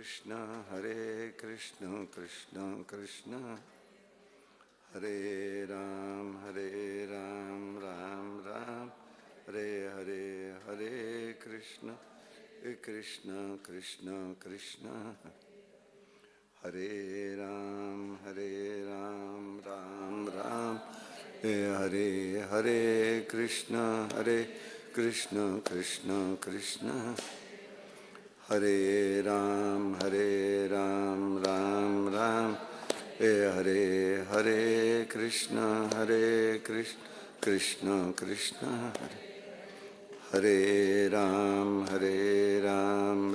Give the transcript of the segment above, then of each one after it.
कृष्ण कृष्ण कृष्ण हरे राम राम राम हरे हरे हरे कृष्ण कृष्ण कृष्ण हरे राम राम राम हरे हरे कृष्ण कृष्ण कृष्ण हरे राम राम राम हरे हरे कृष्ण कृष्ण कृष्ण हरे राम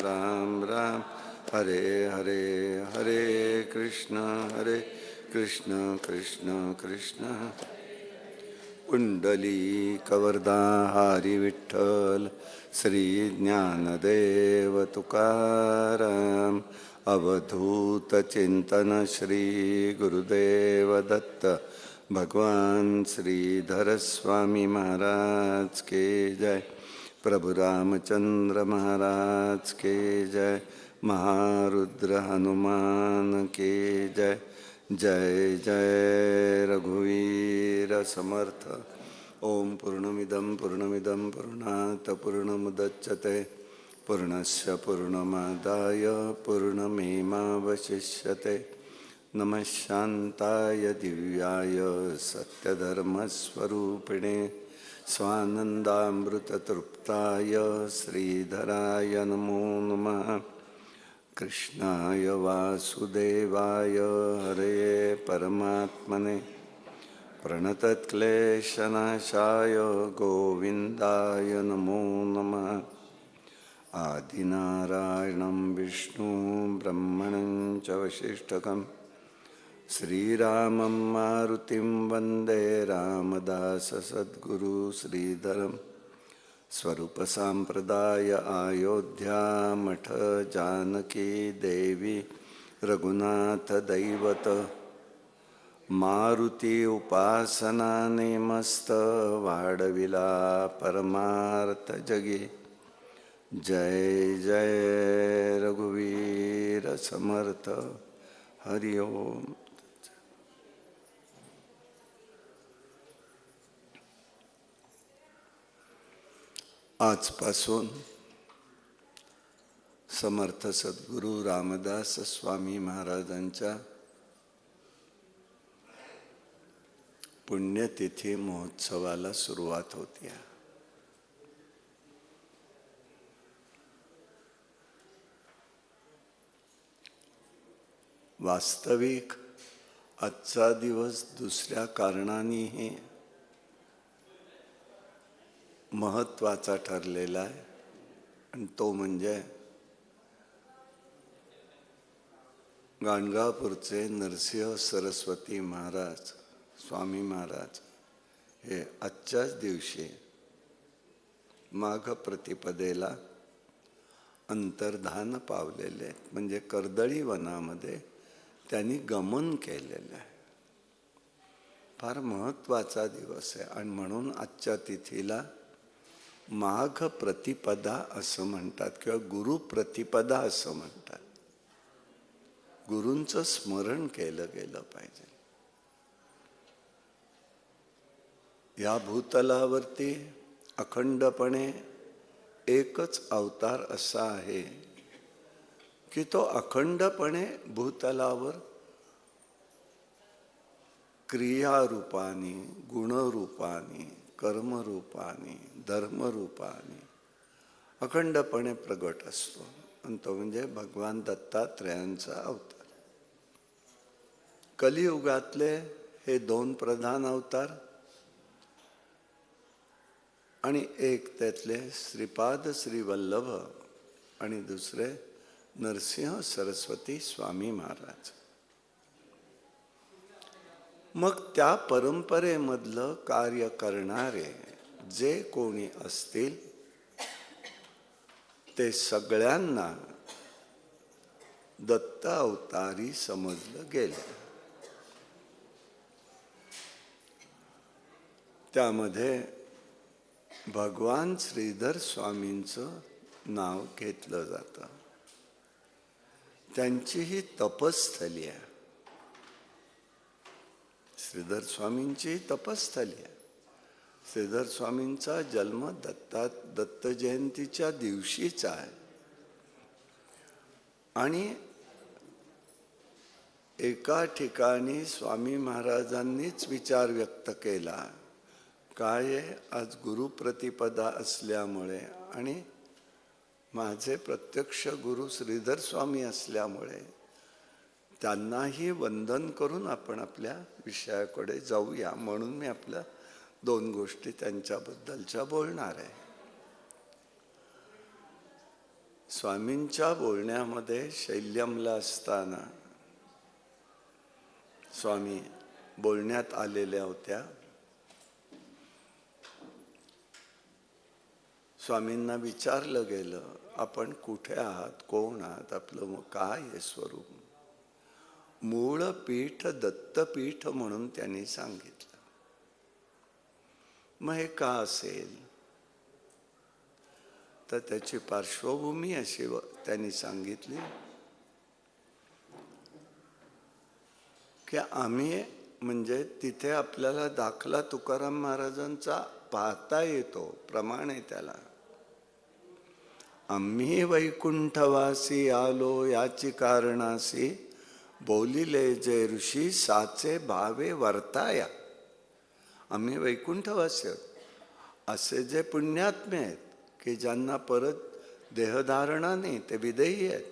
राम राम हरे हरे हरे कृष्ण कृष्ण कृष्ण कुंडली कवरदा हरी विठ्ठल श्री ज्ञानदेव तुकाराम अवधूत चिंतन श्री गुरुदेव दत्त भगवान श्रीधर स्वामी महाराज के जय। प्रभु रामचंद्र महाराज के जय। महारुद्र हनुमान के जय। जय जय रघुवीर समर्थ। ओम पूर्णमिदं पूर्णात् पूर्णमुदच्यते पूर्णस्य पूर्णमादाय पूर्णमेवावशिष्यते। नमः शान्ताय दिव्याय सत्यधर्मस्वरूपिणे स्वानन्दामृततृप्ताय श्रीधराय नमो नमः। कृष्णाय वासुदेवाय हरे परमात्मने प्रणतक्लेशनाशाय गोविन्दाय नमो नमः। आदिनारायणं विष्णुं ब्रह्मणं च वसिष्ठकं श्रीरामं मारुतिं वन्दे रामदास सद्गुरु श्रीधरम्। स्वरूप सांप्रदाय अयोध्या मठ जानकी देवी रघुनाथ दैवत मारुती उपासना नेमस्त वाढविला परमार्थ जगी। जय जय रघुवीर समर्थ। हरि ओम। आजपासून समर्थ सद्गुरू रामदास स्वामी महाराजांच्या पुण्यतिथी महोत्सवाला सुरुवात होती। वास्तविक आजचा दिवस दुसऱ्या कारणानेही महत्त्वाचा ठरलेला आहे, आणि तो म्हणजे गाणगापूरचे नरसिंह सरस्वती महाराज स्वामी महाराज हे आजच्याच दिवशी माघ प्रतिपदेला अंतर्धान पावलेले आहेत, म्हणजे कर्दळी वनामध्ये त्यांनी गमन केलेलं आहे। फार महत्त्वाचा दिवस आहे, आणि म्हणून आजच्या तिथीला माघ प्रतिपदा असं म्हणतात किंवा गुरु प्रतिपदा असं म्हणतात। गुरूंचं स्मरण केलं गेलं पाहिजे। या भूतलावरती अखंडपणे एकच अवतार असा आहे की तो अखंडपणे भूतलावर क्रियारूपाने, गुणरूपाने, कर्मरूपाने, धर्मरूपाने अखंडपणे प्रगट असतो, आणि तो म्हणजे भगवान दत्तात्रेयांचा अवतार। कलियुगातले हे दोन प्रधान अवतार, आणि एक त्यातले श्रीपाद श्रीवल्लभ आणि दुसरे नरसिंह सरस्वती स्वामी महाराज। मग त्या परंपरेमधलं कार्य करणारे जे कोणी असतील ते सगळ्यांना दत्त अवतारी समजलं गेलं। त्यामध्ये भगवान श्रीधर स्वामींचं नाव घेतलं जातं। त्यांची ही तपस्थली आहे. श्रीधर स्वामींची तपस्थली आहे. श्रीधर स्वामींचा जन्म दत्त जयंतीच्या दिवशीचा आहे. आणि एका ठिकाणी स्वामी महाराजांनीच विचार व्यक्त केला, काय आज गुरुप्रतिपदा असल्यामुळे आणि माझे प्रत्यक्ष गुरु श्रीधर स्वामी असल्यामुळे त्यांनाही वंदन करून आपण आपल्या विषयाकडे जाऊया, म्हणून मी आपल्या 2 गोष्टी त्यांच्याबद्दलच्या बोलणार आहे. स्वामींच्या बोलण्यामध्ये शैल्यमला असताना स्वामी बोलण्यात आलेल्या होत्या. स्वामींना विचारलं गेलं, आपण कुठे आहात, कोण आहात, आपलं काय आहे स्वरूप. मूळ पीठ दत्तपीठ म्हणून त्यांनी सांगितलं. मग हे का असेल, तर त्याची पार्श्वभूमी अशी त्यांनी सांगितली की आम्ही म्हणजे तिथे आपल्याला दाखला तुकाराम महाराजांचा पाहता येतो, प्रमाण आहे त्याला. आम्ही वैकुंठवासी आलो याची कारणासी, बोलिले जे ऋषी साचे भावे वर्ताया. आम्ही वैकुंठवासी आहोत. असे जे पुण्यात्मे आहेत की ज्यांना परत देहधारणा नाही, ते विदेही आहेत,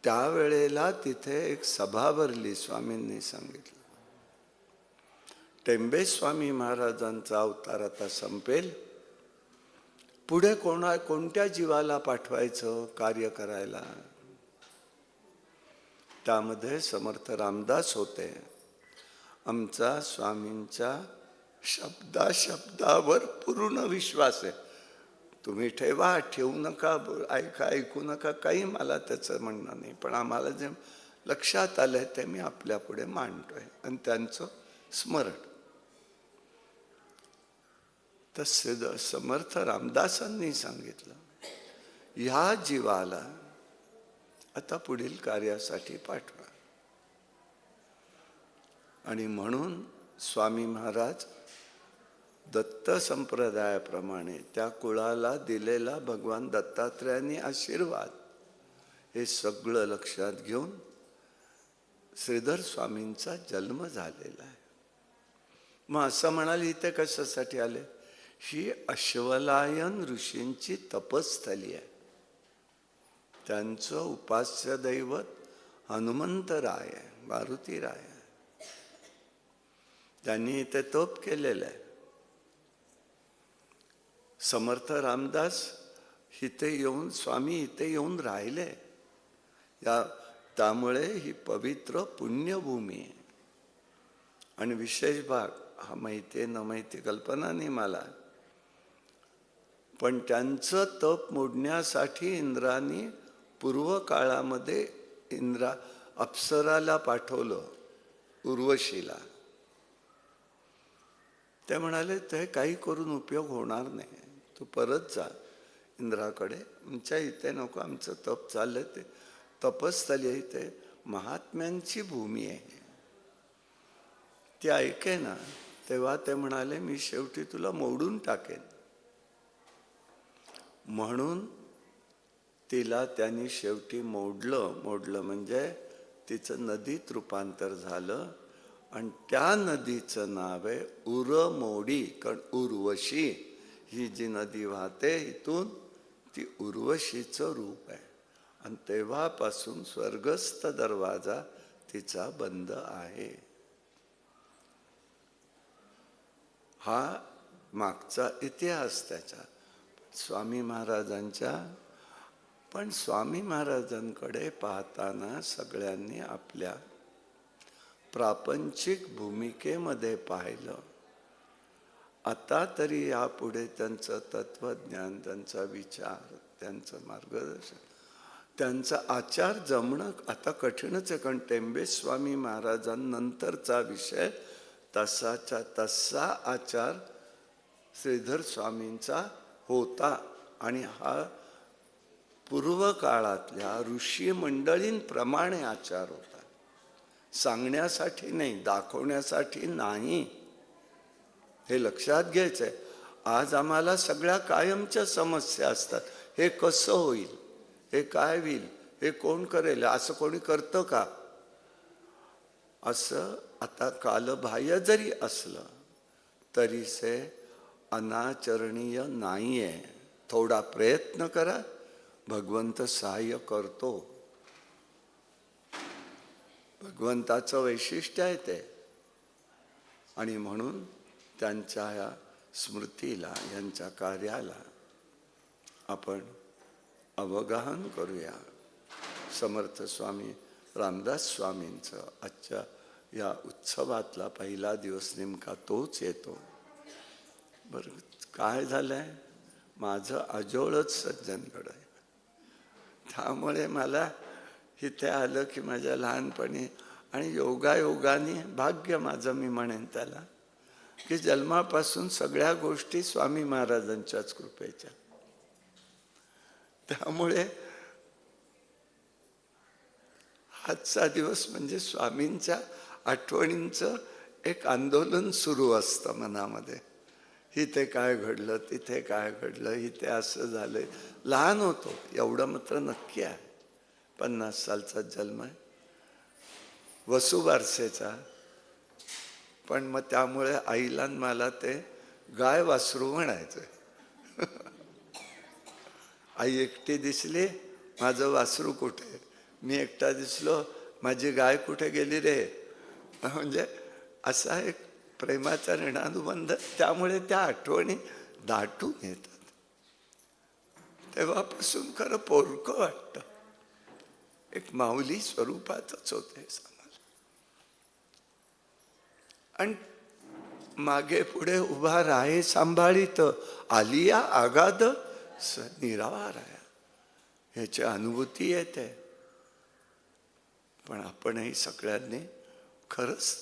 त्यावेळेला तिथे एक सभा भरली. स्वामींनी सांगितलं, टेंबे स्वामी महाराजांचा अवतार आता संपेल, पुढे कोणत्या जीवाला पाठवायचं कार्य करायला. त्यामध्ये समर्थ रामदास होते. आमचा स्वामींच्या शब्दावर पूर्ण विश्वास आहे. तुम्ही ठेवा, ठेवू नका, ऐकू नका, काही मला त्याचं म्हणणं नाही, पण आम्हाला जे लक्षात आलंय ते मी आपल्या पुढे मांडतोय आणि त्यांचं स्मरण. तर समर्थ रामदासांनी सांगितलं, ह्या जीवाला आता पुढील कार्यासाठी पाठवा. आणि म्हणून स्वामी महाराज दत्त संप्रदायाप्रमाणे त्या कुळाला दिलेला भगवान दत्तात्रयांनी आशीर्वाद, हे सगळं लक्षात घेऊन श्रीधर स्वामींचा जन्म झालेला आहे. मग असं म्हणाले, इथे कशासाठी आले, ही अश्वलायन ऋषींची तपस्थली आहे. त्यांचं उपास्य दैवत हनुमंतराय आहे, मारुतीराय आहे. त्यांनी इथे तप केलेलं आहे. समर्थ रामदास इथे येऊन, स्वामी इथे येऊन राहिले. त्यामुळे ही पवित्र पुण्यभूमी आहे. आणि विशेष भाग हा माहिती न माहिती कल्पना नाही मला, पण त्यांचं तप मोडण्यासाठी इंद्राने पूर्व काळामध्ये अप्सराला पाठवलं, उर्वशीला. ते म्हणाले, ते काही करून उपयोग होणार नाही, तू परत जा इंद्राकडे, आमच्या इथे नको, आमचं तप चाललंय, ते तपस्थली आहे, इथे महात्म्यांची भूमी आहे. ती ऐके ना. तेव्हा ते म्हणाले, मी शेवटी तुला मोडून टाकेन. म्हणून तिला त्यांनी शेवटी मोडलं म्हणजे तिचं नदीत रूपांतर झालं. आणि त्या नदीचं नाव आहे उरमोडी. कारण उर्वशी ही जी नदी वाहते इथून, ती उर्वशीचं रूप आहे. आणि तेव्हापासून स्वर्गस्थ दरवाजा तिचा बंद आहे. हा मागचा इतिहास त्याचा स्वामी महाराजांच्या. पण स्वामी महाराजांकडे पाहताना सगळ्यांनी आपल्या प्रापंचिक भूमिकेमध्ये पाहिलं. आता तरी यापुढे त्यांचं तत्वज्ञान, त्यांचा विचार, त्यांचं मार्गदर्शन, त्यांचा आचार जमणं आता कठीणच आहे. कारण टेंबे स्वामी महाराजांनंतरचा विषय तसाच्या तसा आचार श्रीधर स्वामींचा होता. आणि हा पूर्व काळातल्या ऋषी मंडळींप्रमाणे आचार होता, सांगण्यासाठी नाही, दाखवण्यासाठी नाही. हे लक्षात घ्यायचंय. आज आम्हाला सगळ्या कायमच्या समस्या असतात. हे कसं होईल, हे काय होईल, हे कोण करेल, असं कोणी करतं का, असं आता कालबाह्य जरी असलं तरी से अनाचरणीय नाहीये. थोडा प्रयत्न करा, भगवंत सहाय्य करतो. भगवंताचं वैशिष्ट्य आहे ते. आणि म्हणून त्यांच्या या स्मृतीला, यांच्या कार्याला आपण अवगाहन करूया. समर्थ स्वामी रामदास स्वामींचं आजच्या या उत्सवातला पहिला दिवस नेमका तोच येतो. बरं, काय झालंय, माझं अजोळच सज्जनगड आहे. त्यामुळे मला इथे आलं की माझ्या लहानपणी आणि योगायोगाने भाग्य माझं मी म्हणेन त्याला, की जन्मापासून सगळ्या गोष्टी स्वामी महाराजांच्याच कृपेच्या. त्यामुळे आजचा दिवस म्हणजे स्वामींच्या आठवणींचं एक आंदोलन सुरू असतं मनामध्ये. इथे काय घडलं, तिथे काय घडलं, इथे असं झालंय. लहान होतो एवढं मात्र नक्की आहे. 50 सालचा जन्म आहे, वसुबारसेचा. पण मग त्यामुळे आईला मला ते गाय वासरू म्हणायचं. आई एकटी दिसली, माझं वासरू कुठे, मी एकटा दिसलो, माझी गाय कुठे गेली रे. म्हणजे असा एक प्रेमाचा ऋणानुबंध. त्यामुळे त्या आठवणी दाटून येतात. तेव्हापासून खरं पोरकं वाटतं, एक माऊली स्वरूपातच होते आम्हाला. आणि मागे पुढे उभा राहे सांभाळीत, आलिया आगाध निरावाराया, ह्याची अनुभूती येते. पण आपणही सगळ्यांनी खरंच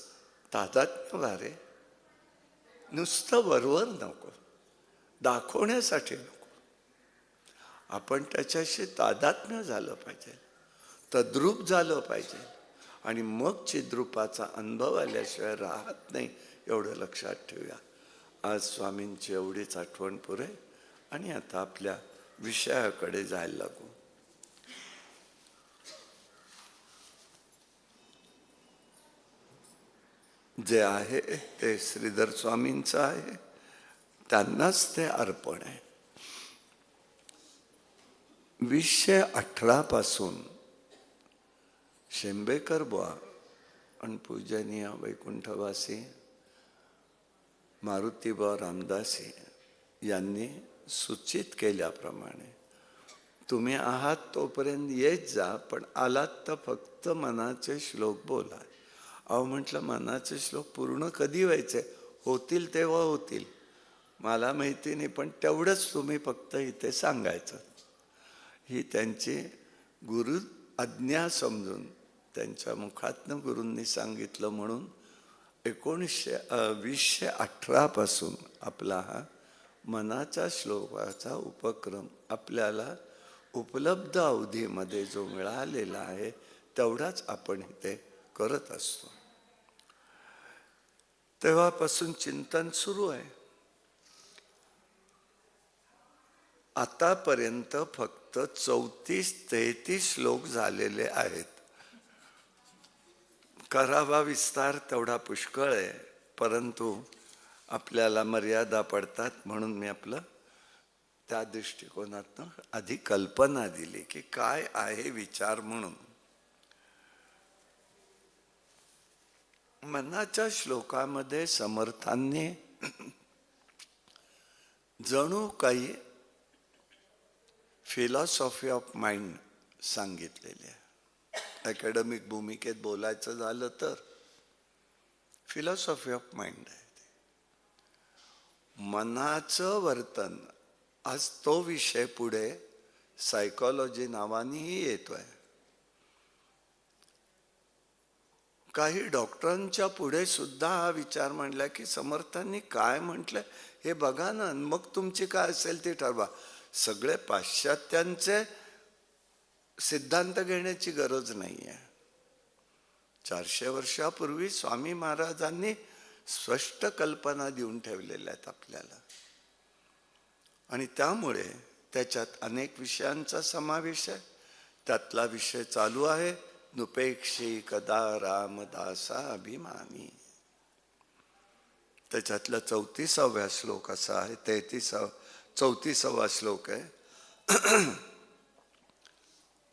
तादात्म्य व्हावे. नुसतं वरवर नको, दाखवण्यासाठी नको. आपण त्याच्याशी तादात्म्य झालं पाहिजे, तद्रूप झालं पाहिजे. आणि मग चिद्रूपाचा अनुभव आल्याशिवाय राहत नाही, एवढं लक्षात ठेवूया. आज स्वामींची एवढीच आठवण पुरे. आणि आता आपल्या विषयाकडे जायला लागू. जे आहे ते श्रीधर स्वामींचं आहे, त्यांनाच ते अर्पण आहे. 2018 पासून शेंबेकर बुवा आणि पूजनीय वैकुंठवासी मारुतीबुवा रामदासी यांनी सूचित केल्याप्रमाणे तुम्ही आहात तोपर्यंत येत जा, पण आलात तर फक्त मनाचे श्लोक बोला. अहो म्हटलं, मनाचे श्लोक पूर्ण कधी व्हायचे, होतील तेव्हा होतील, मला माहिती नाही, पण तेवढंच तुम्ही फक्त इथे सांगायचं. ही त्यांची गुरु आज्ञा समजून त्यांच्या मुखातनं गुरूंनी सांगितलं. म्हणून 2018 पासून आपला हा मनाच्या श्लोकाचा उपक्रम आपल्याला उपलब्ध अवधीमध्ये जो मिळालेला आहे तेवढाच आपण इथे करत असतो. तेव्हापासून चिंतन सुरू आहे. आतापर्यंत फक्त 34-33 श्लोक झालेले आहेत. करावा विस्तार तेवढा पुष्कळ आहे, परंतु आपल्याला मर्यादा पडतात. म्हणून मी आपलं त्या दृष्टिकोनातनं आधी कल्पना दिली की काय आहे विचार. म्हणून मनाच्या श्लोकामध्ये समर्थांनी जणू काही फिलॉसॉफी ऑफ माइंड सांगितलेली आहे. अकॅडमिक भूमिकेत बोलायचं झालं तर फिलॉसॉफी ऑफ माइंड आहे. मनाचं वर्तन, आज तो विषय पुढे सायकोलॉजी नावानेही येतोय. काही डॉक्टरांच्या पुढे सुद्धा हा विचार मांडला की समर्थांनी काय म्हटलंय हे बघा ना, मग तुमची काय असेल ती ठरवा. सगळे पाश्चात्यांचे सिद्धांत घेण्याची गरज नाही आहे. 400 वर्षापूर्वी स्वामी महाराजांनी स्पष्ट कल्पना देऊन ठेवलेल्या आहेत आपल्याला, आणि त्यामुळे त्याच्यात अनेक विषयांचा समावेश आहे. त्यातला विषय चालू आहे, नुपेक्षी कदा रामदासा अभिमानी. त्याच्यातला 34व्या श्लोक असा आहे, 34वा श्लोक आहे.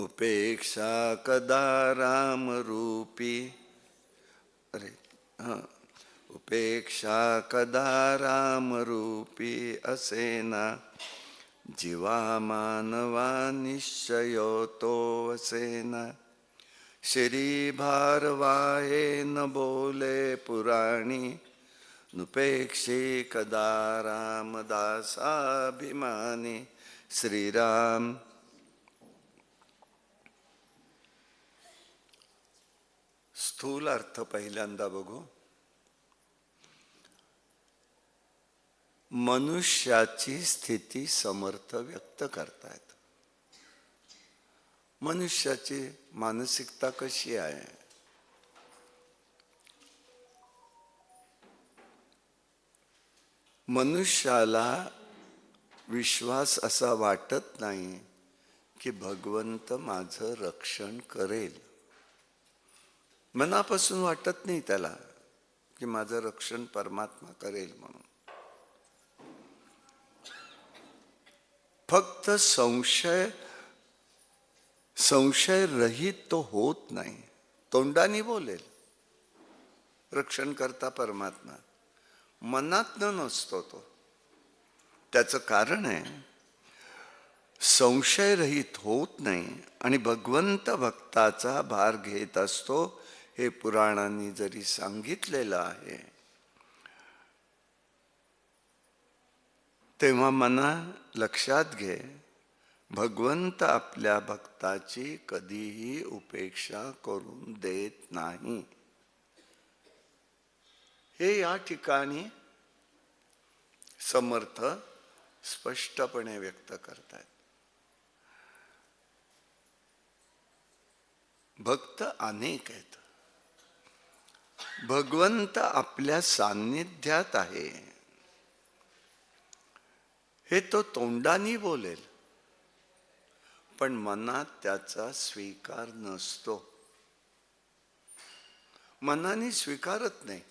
उपेक्षा कदा राम रूपी, उपेक्षा कदा राम रूपी असेना, जीवा मानवा निश्चयो तो असेना. श्री भारवाहे न बोले पुराणी, नुपेक्षी कदा रामदासाभिमानी. श्रीराम. स्थूल अर्थ पहिल्यांदा बघू. मनुष्याची स्थिती समर्थ व्यक्त करतायत. मनुष्याची मानसिकता कशी आहे? मनुष्याला विश्वास असा वाटत नाही की भगवंत माझं रक्षण करेल. मनापासून वाटत नाही त्याला की माझं रक्षण परमात्मा करेल म्हणून. फक्त संशय रहित तो होत नाही. तोंडाने बोलेल रक्षण करता परमात्मा, मनातनं नसतो तो. त्याचं कारण आहे संशय रहित होत नाही आणि भगवंत भक्ताचा भार घेत असतो. हे पुराणांनी जरी सांगितलेलं आहे, तेव्हा मना लक्षात घे, भगवंत आपल्या भक्ताची कधीही उपेक्षा करून देत नाही. हे या ठिकाणी समर्थ स्पष्टपणे व्यक्त करतात. भक्त अनेक आहेत. भगवंत आपल्या सान्निध्यात आहे हे तो तोंडानी बोलेल, पण मनात त्याचा स्वीकार नसतो. मनाने स्वीकारत नाही.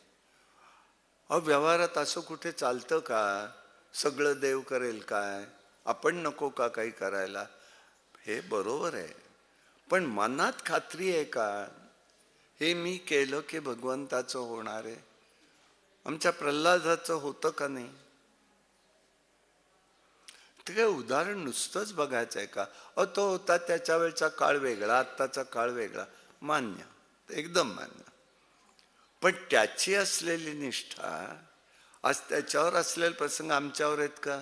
व्यवहारात असं कुठे चालतं का? सगळं देव करेल काय? आपण नको का काही करायला? हे बरोबर आहे, पण मनात खात्री आहे का हे मी केलं की भगवंताचं होणार आहे? आमच्या प्रल्हादाचं होतं का नाही? ते काय उदाहरण नुसतंच बघायचं आहे का? तो होता त्याच्या वेळचा काळ वेगळा, आत्ताचा काळ वेगळा. मान्य, एकदम मान्य. पण त्याची असलेली निष्ठा आज त्याच्यावर असलेले प्रसंग आमच्यावर आहेत का?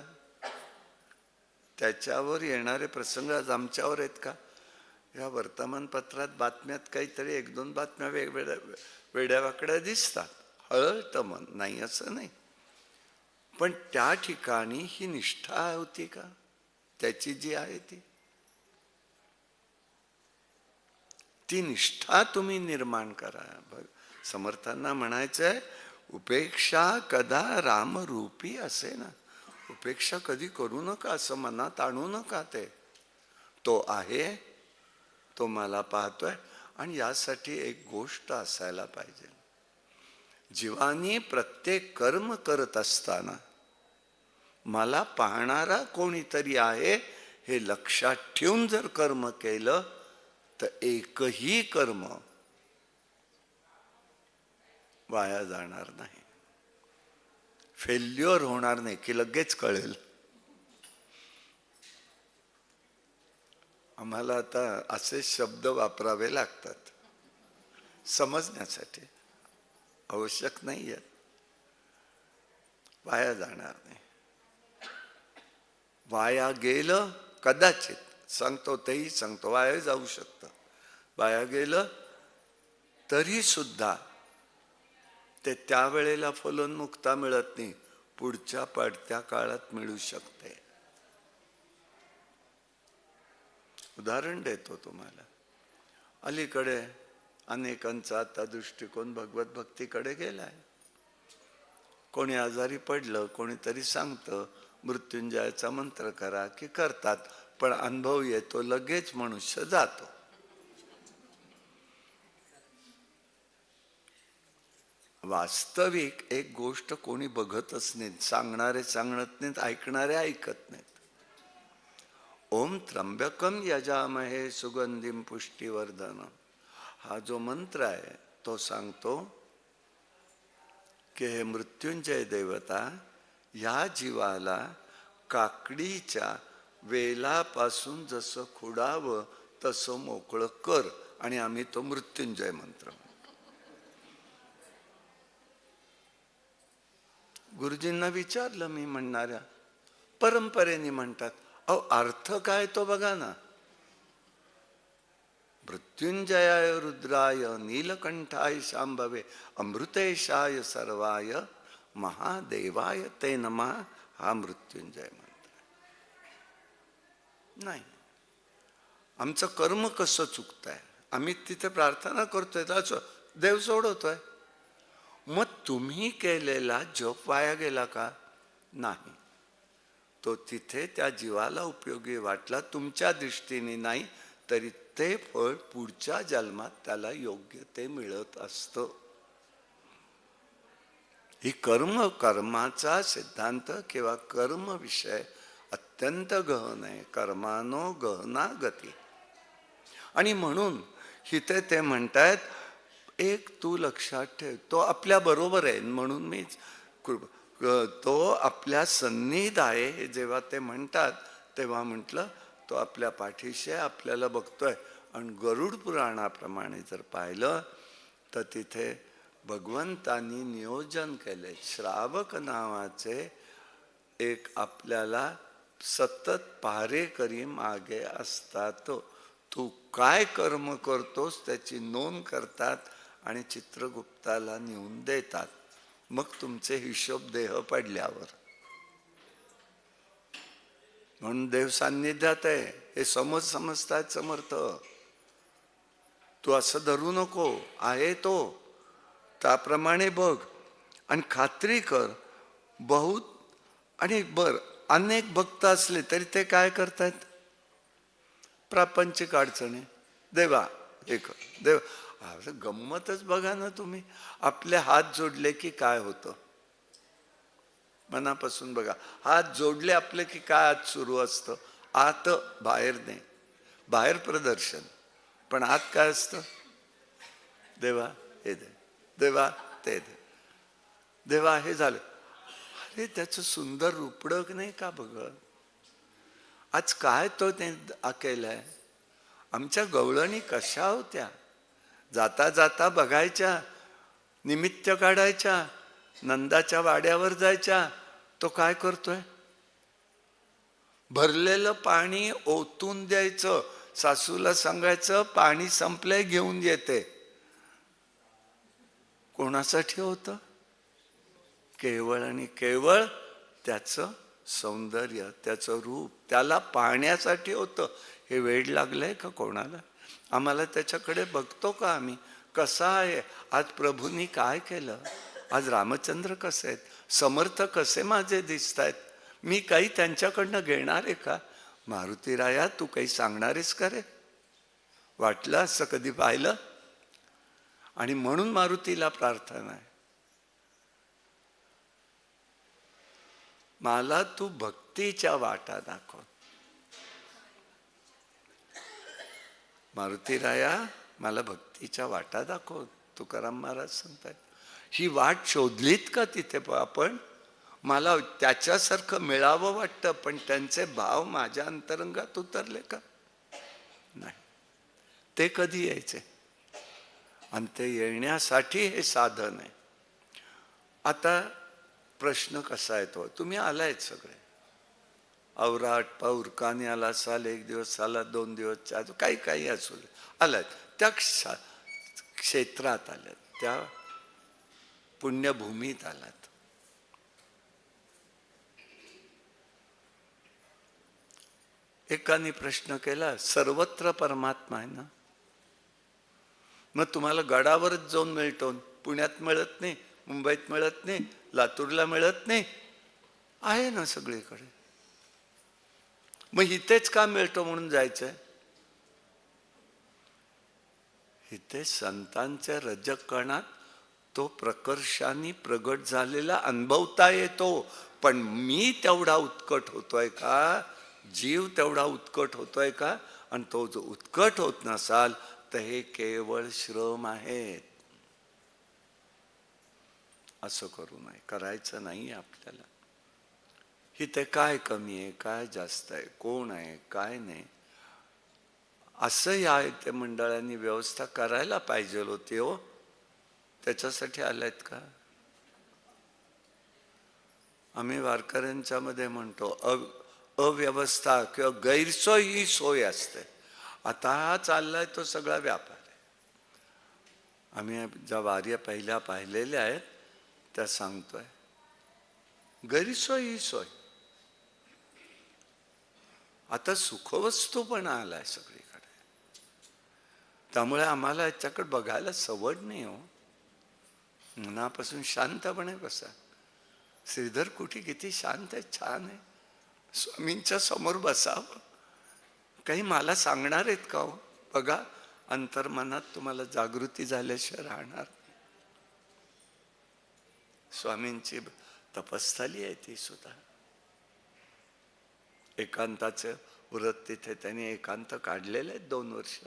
त्याच्यावर येणारे प्रसंग आज आमच्यावर आहेत का? या वर्तमानपत्रात बातम्यात काहीतरी 1-2 बातम्या वेगवेगळ्या वेड्यावाकड्या दिसतात. हळहळतं मन, नाही असं नाही. पण त्या ठिकाणी ही निष्ठा होती का त्याची जी आहे ती निष्ठा तुम्ही निर्माण करा. समर्थांना म्हणायचंय, उपेक्षा कदा रामरूपी असे ना. उपेक्षा कधी करू नका, असं मनात आणू नका. तो आहे, तो मला पाहतोय. आणि यासाठी एक गोष्ट असायला पाहिजे. जीवानी प्रत्येक कर्म करत असताना मला पाहणारा कोणीतरी आहे हे लक्षात ठेवून जर कर्म केलं तर एकही कर्म वाया जाणार नाही. फेल्युअर होणार नाही की लगेच कळेल. आम्हाला आता असे शब्द वापरावे लागतात समजण्यासाठी, आवश्यक नाही आहेत. वाया जाणार नाही. वाया गेलं कदाचित, सांगतो तेही सांगतो, वाया जाऊ शकतं. वाया गेलं तरी सुद्धा ते त्यावेळेला फलोन्मुक्ता मिळत नाही, पुढच्या पडत्या काळात मिळू शकते. उदाहरण देतो तुम्हाला. अलीकडे अनेकांचा आता दृष्टिकोन भगवत भक्तीकडे गेलाय. कोणी आजारी पडलं, कोणीतरी सांगतं मृत्युंजयाचा मंत्र करा की करतात, पण अनुभव येतो लगेच मनुष्य जातो. वास्तविक एक गोष्ट कोणी बघतच नाहीत, सांगणारे सांगत नाहीत, ऐकणारे ऐकत नाहीत. ओम त्र्यंबकम यजामहे सुगंधिम पुष्टिवर्धन हा जो मंत्र आहे तो सांगतो की हे मृत्युंजय देवता, या जीवाला काकडीच्या वेलापासून जसं खुडावं तसं मोकळं कर. आणि आम्ही तो मृत्युंजय मंत्र म्हणतो. गुरुजींना विचारलं मी, म्हणणाऱ्या परंपरेने म्हणतात. अहो अर्थ काय तो बघा ना. मृत्युंजयाय रुद्राय नीलकंठाय शांभवे अमृतेशाय सर्वाय महादेवाय ते नमः हा मृत्युंजय मंत्र. नाही, आमचं कर्म कसं चुकतंय, आम्ही तिथे प्रार्थना करतोय तर देव सोडवतोय. मग तुम्ही केलेला जप वाया गेला का? नाही, तो तिथे त्या जीवाला उपयोगी वाटला. तुमच्या दृष्टीने नाही तरी ते फळ पुढच्या जन्मात त्याला योग्य ते मिळत असतं. ही कर्माचा सिद्धांत किंवा कर्म विषय अत्यंत गहन आहे. कर्मानो गहना गती. आणि म्हणून इथे ते म्हणतायत, एक तू लक्षात ठेव, तो आपल्या बरोबर आहे. म्हणून मी तो आपल्या सन्निध आहे हे जेव्हा ते म्हणतात तेव्हा म्हटलं तो आपल्या पाठीशी आपल्याला बघतोय. आणि गरुड पुराणाप्रमाणे जर पाहिलं तर तिथे भगवंतांनी नियोजन केले. श्रावक नावाचे एक आपल्याला सतत पहारेकरी मागे असतात. तू काय कर्म करतोस त्याची नोंद करतात आणि चित्रगुप्ताला नेऊन देतात. मग तुमचे हिशोब देह पडल्यावर. म्हणून देव सान्निध्यात आहे हे समजतात समर्थ. तू असं धरू नको, आहे तो त्याप्रमाणे बघ आणि खात्री कर. बहुत आणि अनेक भक्त असले तरी ते काय करतात, प्रापंचिक अडचणी देवा एक देव. गंमतच बघा ना तुम्ही. आपले हात जोडले की काय होतं, मनापासून बघा. हात जोडले आपले की काय आत सुरू असतं. आत बाहेर नाही, बाहेर प्रदर्शन, पण आत काय असतं, देवा हे दे, देवा ते दे, देवा हे झालं. अरे त्याचं सुंदर रूपडक नाही का बघ. आज काय तो ते केलंय. आमच्या गवळणी कशा होत्या, जाता जाता बघायच्या, निमित्त काढायच्या, नंदाच्या वाड्यावर जायच्या. तो काय करतोय, भरलेलं पाणी ओतून द्यायचं, सासूला सांगायचं पाणी संपलंय घेऊन येते. कोणासाठी होतं, केवळ आणि केवळ त्याचं सौंदर्य, त्याचं रूप, त्याला पाहण्यासाठी होतं. हे वेड लागलंय का कोणाला? आम्हाला त्याच्याकडे बघतो का आम्ही, कसा आहे. आज प्रभूंनी काय केलं, आज रामचंद्र कसे आहेत, समर्थ कसे माझे दिसत आहेत. मी काही त्यांच्याकडनं घेणार आहे का? मारुतीराया तू काही सांगणारेस का रे? वाटलं असं कधी पाहिलं? आणि म्हणून मारुतीला प्रार्थना आहे, मला तू भक्तीच्या वाटा दाखव. मारुतीराया मला भक्तीच्या वाटा दाखव. तुकाराम महाराज सांगतात, ही वाट शोधलीत का तिथे आपण? मला त्याच्यासारखं मिळावं वाटतं, पण त्यांचे भाव माझ्या अंतरंगात उतरले का? नाही. ते कधी यायचे? आणि ते येण्यासाठी हे साधन आहे. आता प्रश्न कसा येतो, तुम्ही आलायत सगळे, औराट पौरकाने आला असाल, एक दिवस आला, 2 दिवस, काही काही असू आलात, त्या क्षेत्रात आल्यात, त्या पुण्यभूमीत आलात. एकाने प्रश्न केला, सर्वत्र परमात्मा आहे ना, मग तुम्हाला गडावरच जाऊन मिळतो, पुण्यात मिळत नाही, मुंबईत मिळत नाही, लातूरला मिळत नाही, आहे ना सगळीकडे, मग इथेच का मिळतो म्हणून जायचंय? इथे संतांच्या रजकणात तो प्रकर्षाने प्रगट झालेला अनुभवता येतो. पण मी तेवढा उत्कट होतोय का, जीव तेवढा उत्कट होतोय का? आणि तो जो उत्कट होत नसाल तर हे केवळ श्रम आहेत. असं करू नये, करायचं नाही आपल्याला. इथे काय कमी आहे, काय जास्त आहे, कोण आहे, काय नाही, असं या इथे मंडळांनी व्यवस्था करायला पाहिजे होती हो. त्याच्यासाठी आल्यात का? आम्ही वारकऱ्यांच्या मध्ये म्हणतो अव्यवस्था किंवा गैरसोय ही सोय असते. आता हा चाललाय तो सगळा व्यापार आहे. आम्ही ज्या वार्या पहिल्या पाहिलेल्या आहेत त्या सांगतोय, गैरसोय ही सोय. आता सुखवस्तू पण आलाय सगळीकडे, त्यामुळे आम्हाला याच्याकडे बघायला सवड नाही हो. मनापासून शांतपणे बसा. श्रीधर कुठे किती शांत आहे, छान आहे. स्वामींच्या समोर बसावं. काही मला सांगणार आहेत का हो? बघा, अंतर्मनात तुम्हाला जागृती झाल्याशिवाय राहणार. स्वामींची तपस्थली आहे ती सुद्धा. एकांताचं व्रत तिथे त्यांनी एकांत काढलेले आहेत 2 वर्ष.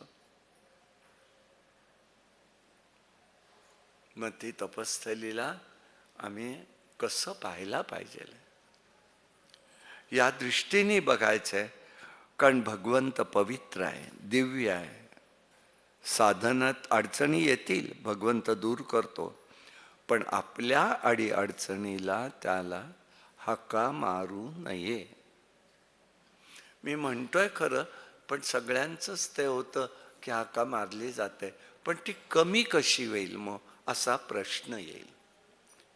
मग ती तपस्थलीला आम्ही कसं पाहायला पाहिजे या दृष्टीने बघायचंय. कारण भगवंत पवित्र आहे, दिव्य आहे. साधनात अडचणी येतील, भगवंत दूर करतो, पण आपल्या अडी अडचणीला त्याला हाका मारू नये. मी म्हणतोय खरं, पण सगळ्यांचंच ते होतं की हाका मारली जाते, पण ती कमी कशी होईल मग, असा प्रश्न येईल.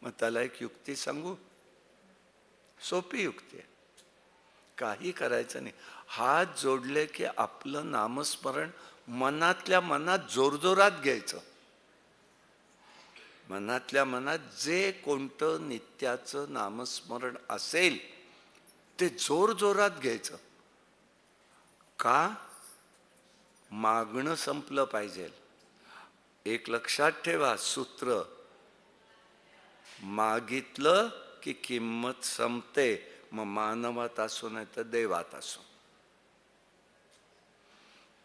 मग त्याला एक युक्ती सांगू, सोपी युक्ती आहे. काही करायचं नाही, हात जोडले की आपलं नामस्मरण मनातल्या मनात जोरजोरात घ्यायचं. मनातल्या मनात जे कोणतं नित्याचं नामस्मरण असेल ते जोरजोरात घ्यायचं. का? मागणं संपलं पाहिजे. एक लक्षात ठेवा सूत्र, मागितलं की किंमत संपते, मग मानवात असो नाही तर देवात असो.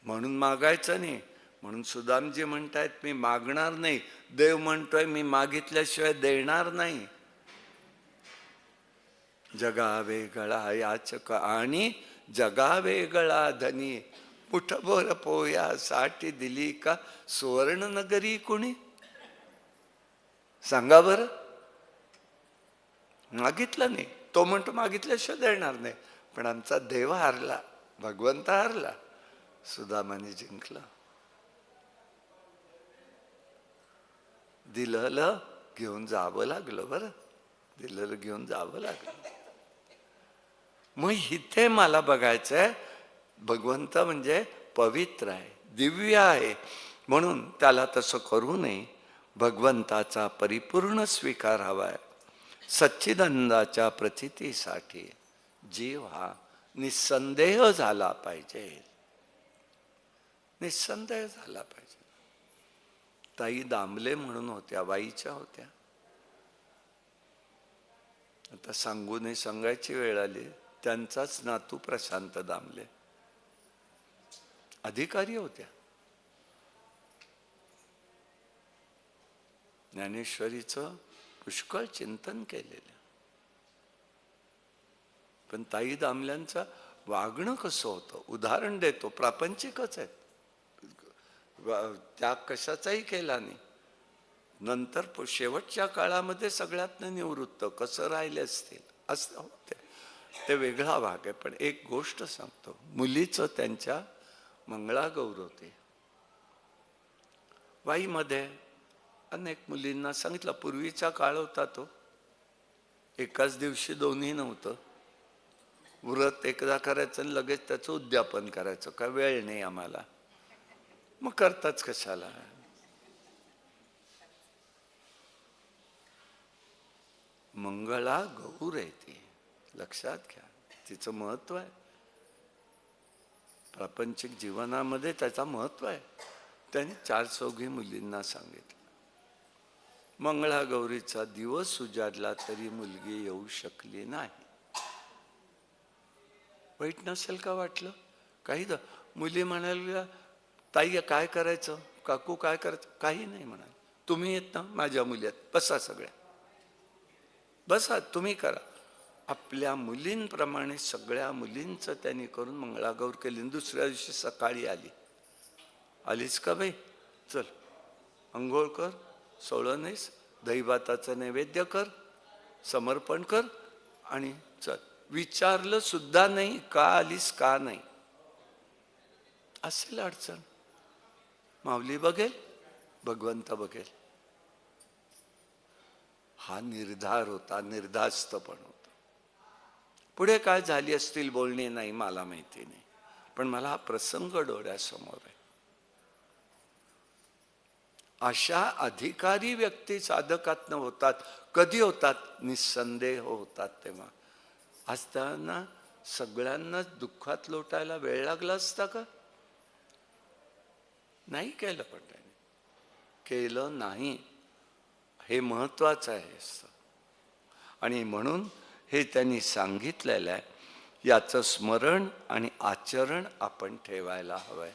म्हणून मागायचं नाही. म्हणून सुदामजी म्हणतायत मी मागणार नाही, देव म्हणतोय मी मागितल्याशिवाय देणार नाही. जगावे गळा याचक आणि जगावे गळा धनी, मुठभर पोयासाठी दिली का सुवर्ण नगरी कुणी? सांगा बरं. मागितलं नाही, तो म्हणतो मागितल्याशिवाय देणार नाही. पण आमचा देव हारला, भगवंत हारला, सुदामाने जिंकला. दिलेलं घेऊन जावं लागलं बरं, दिलेलं घेऊन जावं लागलं. मग इथे मला बघायचंय, भगवंत म्हणजे पवित्र आहे, दिव्य आहे, म्हणून त्याला तसं करू नये. भगवंताचा परिपूर्ण स्वीकार हवाय. सच्चिदानंदाच्या प्रचितीसाठी जीव हा निसंदेह झाला पाहिजे, निसंदेह झाला पाहिजे. ताई दामले म्हणून होत्या, वाईच्या होत्या. आता सांगू नये, सांगायची वेळ आली. त्यांचाच नातू प्रशांत दामले अधिकारी होत्या. ज्ञानेश्वरीचं पुष्कळ चिंतन केलेलं. पण ताई दामल्यांचं वागणं कसं होतं, उदाहरण देतो, प्रापंचिकच आहेत. त्याग कशाचाही केला नाही. नंतर शेवटच्या काळामध्ये सगळ्यातनं निवृत्त कसं राहिले असतील असं होते, ते वेगळा भाग आहे. पण एक गोष्ट सांगतो, मुलीचं त्यांच्या मंगळागौर होते. वाईमध्ये अनेक मुलींना सांगितलं, पूर्वीचा काळ होता तो, एकाच दिवशी दोन्ही नव्हतं. व्रत एकदा करायचं आणि लगेच त्याचं उद्यापन करायचं, काय वेळ नाही आम्हाला, मग करताच कशाला. मंगळा गौर आहे ती, लक्षात घ्या, तिचं महत्व आहे प्रापंचिक जीवनामध्ये, त्याचा महत्व आहे. त्याने 4 चौघी मुलींना सांगितलं. मंगळागौरीचा दिवस उजाडला तरी मुलगी येऊ शकली नाही. वाईट नसेल का वाटलं? काही मुली म्हणाल्या, ताई काय करायचं, काकू काय करायचं, काही नाही म्हणाल. तुम्ही येत ना, माझ्या मुली आहेत, बसा सगळ्या, बसा तुम्ही करा. आपल्या मुलींप्रमाणे सगळ्या मुलींचं त्यांनी करून मंगळागौर केली. दुसऱ्या दिवशी सकाळी आलीच का बाई, चल अंघोळ कर, सोळं नेस, दहीभाताचं नैवेद्य कर, समर्पण कर आणि चल. विचारलं सुद्धा नाही का आलीस का नाही. असेल अडचण, माऊली बघेल, भगवंत बघेल. हा निर्धार होता, निर्धास्त पण होता. पुढे काय झाली असतील बोलणे नाही मला माहिती नाही, पण मला हा प्रसंग डोळ्यासमोर आहे. अशा अधिकारी व्यक्ती साधकातनं होतात. कधी होतात? निसंदेह होतात तेव्हा. आज त्यांना सगळ्यांनाच दुःखात लोटायला वेळ लागला असता का? नाही केलं, पण त्याने केलं नाही, हे महत्वाचं आहे. आणि म्हणून हे त्यांनी सांगितलेलं आहे, याचं स्मरण आणि आचरण आपण ठेवायला हवंय.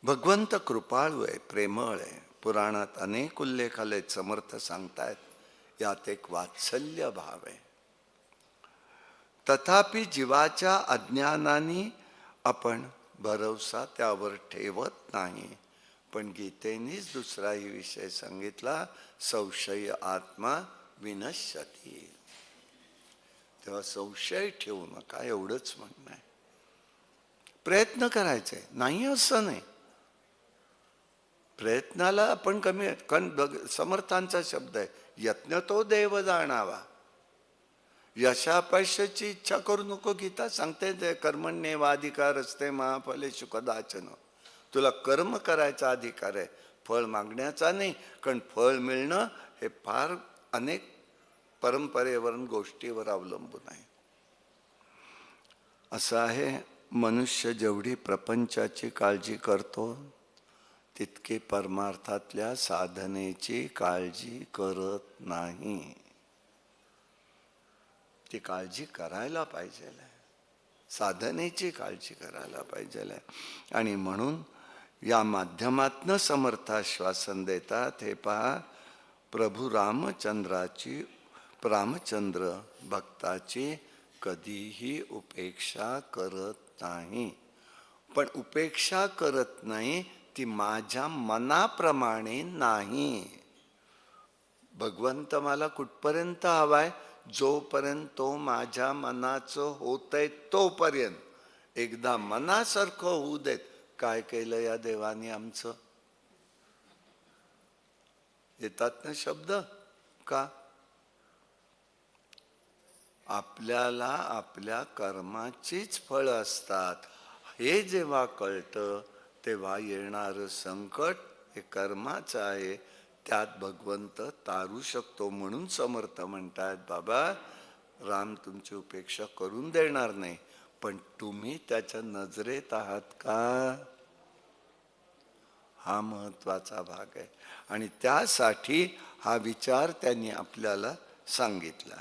भगवंत कृपाळू आहे, प्रेमळ आहे. पुराणात अनेक उल्लेख आले, समर्थ सांगतायत, यात एक वात्सल्य भाव आहे. तथापि जीवाच्या अज्ञानाने आपण भरवसा त्यावर ठेवत नाही. पण गीतेनेच दुसराही विषय सांगितला, संशय आत्मा विनश्यती. तेव्हा संशय ठेवू नका, एवढंच म्हणणं आहे. प्रयत्न करायचे नाही असं नाही, प्रयत्नाला आपण कमी, कारण समर्थांचा शब्द आहे, यत्न तो देव जाणावा. यशापयशाची इच्छा करू नको. गीता सांगते ते कर्मण्येवाधिकार असते महाफलेषु कदाचन. तुला कर्म करायचा अधिकार आहे, फळ मागण्याचा नाही. कारण फळ मिळणं हे फार अनेक परंपरेवर गोष्टीवर अवलंबून आहे. असं आहे, मनुष्य जेवढी प्रपंचाची काळजी करतो तितके परमार्थातल्या साधनेची काळजी करत नाही. ती काळजी करायला पाहिजे, साधनेची काळजी करायला पाहिजे. आणि म्हणून या माध्यमातनं समर्थ आश्वासन देतात, हे पहा, प्रभू रामचंद्र भक्ताची कधीही उपेक्षा करत नाही. पण उपेक्षा करत नाही ती माझ्या मनाप्रमाणे नाही. भगवंत मला कुठपर्यंत हवाय? जोपर्यंत तो माझ्या मनाचं होतंय तोपर्यंत. एकदा मनासारखं होऊ देत. काय केलं या देवाने आमचं? येतात ना शब्द का? आपल्याला आपल्या कर्माचीच फळं असतात हे जेव्हा कळतं, तेव्हा येणारं संकट हे कर्माचं आहे, त्यात भगवंत तारू शकतो. म्हणून समर्थ म्हणतात, बाबा राम तुमची उपेक्षा करून देणार नाही, पण तुम्ही त्याच्या नजरेत आहात का? हा महत्वाचा भाग आहे. आणि त्यासाठी हा विचार त्यांनी आपल्याला सांगितला.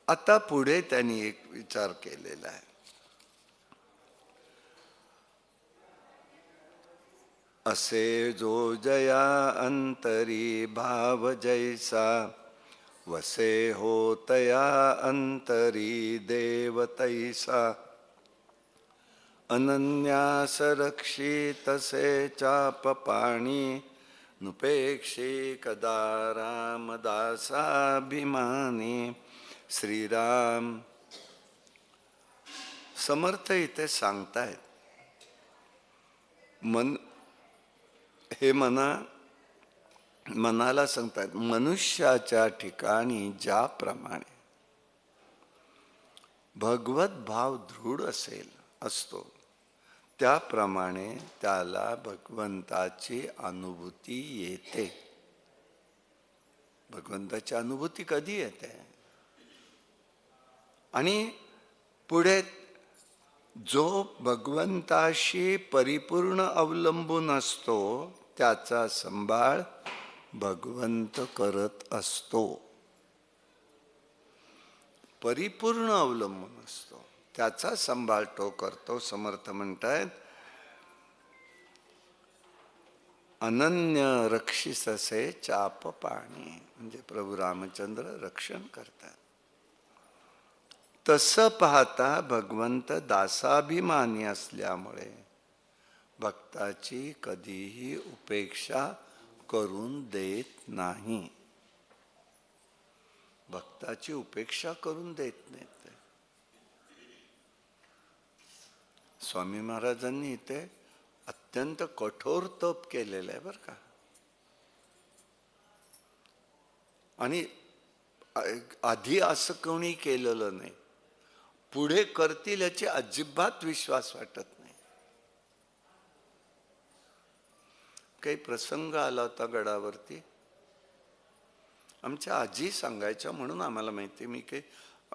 आता पुढे त्यांनी एक विचार केलेला आहे. असे जो जया अंतरी भाव जैसा, वसे होतया अंतरी देव तैसा. अनन्यास रक्षितसे चाप पाणी, नुपेक्षे कदा रामदासाभिमानी. श्रीराम समर्थ इथे सांगतायत, हे मनाला सांगतायत, मनुष्याच्या ठिकाणी ज्याप्रमाणे भगवत भाव दृढ असतो त्याप्रमाणे त्याला भगवंताची अनुभूती येते. भगवंताची अनुभूती कधी येते? आणि पुढे जो भगवंताशी परिपूर्ण अवलंबून असतो त्याचा सांभाळ भगवंत करत असतो. परिपूर्ण अवलंबून असतो त्याचा सांभाळ तो करतो. समर्थ म्हणतात, अनन्य रक्षिससे चाप पाणी, म्हणजे प्रभू रामचंद्र रक्षण करतात. तसं पाहता भगवंत दासाभिमानी असल्यामुळे भक्ताची कधीही उपेक्षा करून देत नाही. भक्ताची उपेक्षा करून देत नाहीत. स्वामी महाराजांनी इथे अत्यंत कठोर तप केलेलं आहे बरं का. आणि आधी असं कोणी केलेलं नाही. पुढे करतील याची अजिबात विश्वास वाटत नाही. काही प्रसंग आला होता गडावरती. आमच्या आजी सांगायच्या म्हणून आम्हाला माहिती. मी काही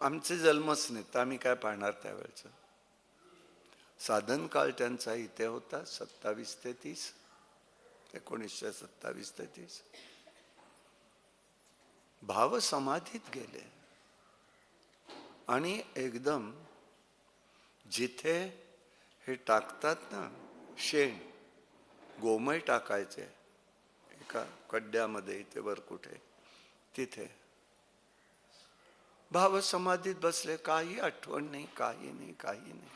आमचे जन्मच नाही तर आम्ही काय पाहणार त्यावेळचं. साधन काळ त्यांचा इथे होता 27 ते 30, 1927 ते 30. भाव समाधीत गेले आणि एकदम जिथे हे टाकतात ना शेण, गोमय टाकायचे एका खड्ड्यामध्ये इथे वर कुठे, तिथे भाव समाधीत बसले. काही आठवण नाही, काही नाही, काही नाही.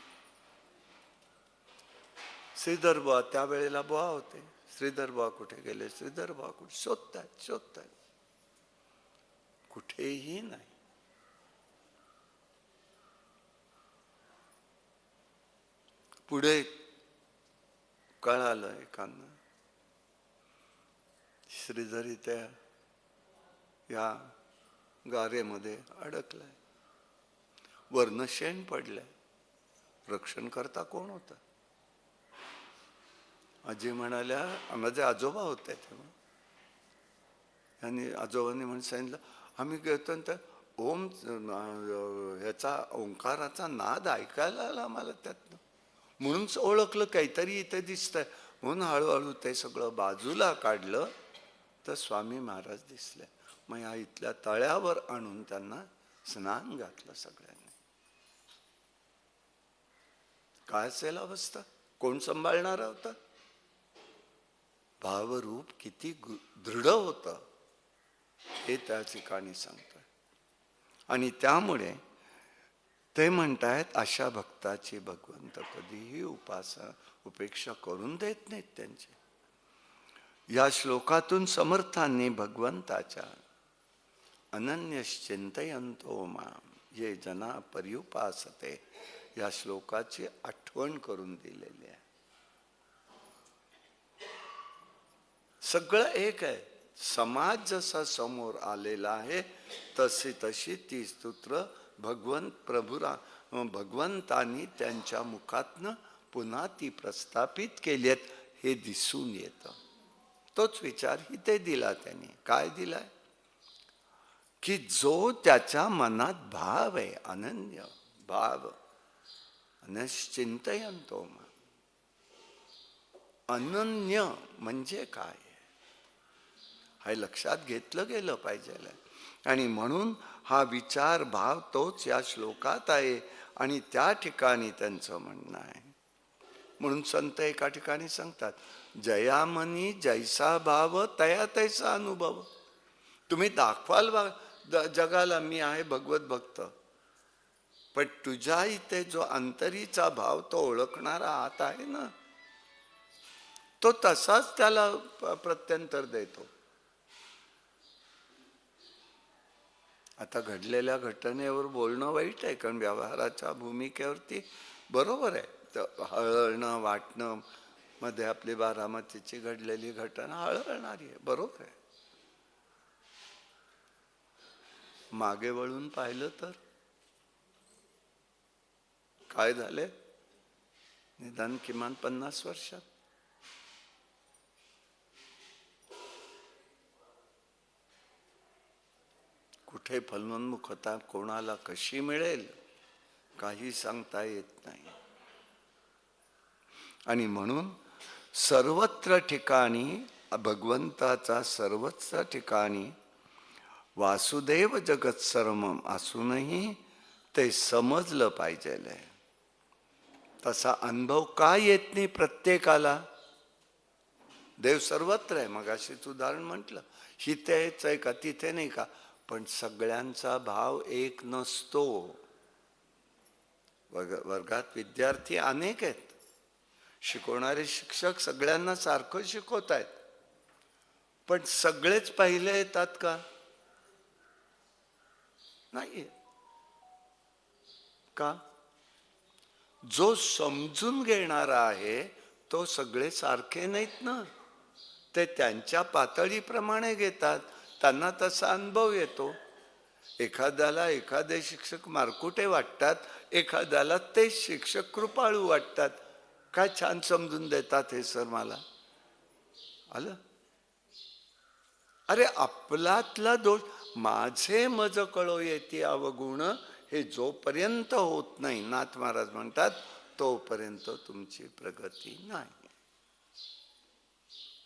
श्रीधर बुवा त्यावेळेला बुवा होते. श्रीधर बुवा कुठे गेले, श्रीधर बुवा कुठे, शोधतायत कुठेही नाही. पुढे कळालं एकांना, श्रीधर इथे या गारेमध्ये अडकलाय, वर्ण शेण पडलंय. रक्षण करता कोण होता? आजी म्हणाल्या, माझे आजोबा होते तेव्हा. आणि आजोबांनी म्हणून सांगितलं, आम्ही घेतो तर ओम ह्याचा ओंकाराचा नाद ऐकायला आला आम्हाला त्यातनं. म्हणूनच ओळखलं काहीतरी इथे दिसतंय. म्हणून हळूहळू ते सगळं बाजूला काढलं तर स्वामी महाराज दिसले. मग या इथल्या तळ्यावर आणून त्यांना स्नान घातलं सगळ्यांनी. काय असेल अवस्था? कोण सांभाळणार होता? भावरूप किती दृढ होतं हे त्या ठिकाणी सांगतोय. आणि त्यामुळे ते म्हणतायत अशा भक्ताची भगवंत कधीही उपेक्षा करून देत नाहीत त्यांची. या श्लोकातून समर्थांनी भगवंताच्या अनन्यश्चिंतयन्तो माम ये जना पर्युपासते या श्लोकाची आठवण करून दिलेली आहे. सगळं एक आहे. समाज जसा समोर आलेला आहे तशी ती स्तोत्र भगवंतांनी त्यांच्या मुखातनं पुन्हा ती प्रस्थापित केली आहेत हे दिसून येतं. तोच विचार इथे दिला त्यांनी. काय दिलाय? की जो त्याच्या मनात भाव आहे, अनन्य भाव, अनश्चिंतयन्तो मा. अनन्य म्हणजे काय हे लक्षात घेतलं गेलं पाहिजे. आणि म्हणून हा विचार भाव तोच या श्लोकात आहे आणि त्या ठिकाणी त्यांचं म्हणणं आहे. म्हणून संत एका ठिकाणी सांगतात, जयामनी जैसा भाव तया तैसा अनुभव. तुम्ही दाखवाल जगाला मी आहे भगवत भक्त, पण तुझ्या इथे जो अंतरीचा भाव तो ओळखणारा आत आहे ना, तो तसाच त्याला प्रत्यंतर देतो. आता घडलेल्या घटनेवर बोलणं वाईट आहे, कारण व्यवहाराच्या भूमिकेवरती बरोबर आहे. तर हळहळणं वाटणं मध्ये आपली बारामतीची घडलेली घटना हळहळणारी आहे, बरोबर आहे. मागे वळून पाहिलं तर काय झाले? निदान किमान 50 वर्षात. कुठे फलोन्मुखता कोणाला कशी मिळेल काही सांगता येत नाही. आणि म्हणून सर्वत्र ठिकाणी भगवंताचा सर्वत्र ठिकाणी वासुदेव जगत सर्वम असूनही ते समजलं पाहिजे. तसा अनुभव का येत नाही प्रत्येकाला? देव सर्वत्र आहे. मग अशीच उदाहरण म्हटलं, हितेच आहे का तिथे नाही का, पण सगळ्यांचा भाव एक नसतो. वर्गात विद्यार्थी अनेक आहेत, शिकवणारे शिक्षक सगळ्यांना सारखं शिकवत आहेत, पण सगळेच पहिले येतात का? नाही. का? जो समजून घेणारा आहे तो सगळे सारखे नाहीत ना, ते त्यांच्या पातळीप्रमाणे घेतात, त्यांना तसा अनुभव येतो. एखाद्याला एखादे शिक्षक मारकुटे वाटतात, एखाद्याला ते शिक्षक कृपाळू वाटतात. काय छान समजून देतात हे सर मला. आलं? अरे आपलातला दोष, माझे मज कळो येते अवगुण, हे जोपर्यंत होत नाही, नाथ महाराज म्हणतात, तोपर्यंत तुमची प्रगती नाही,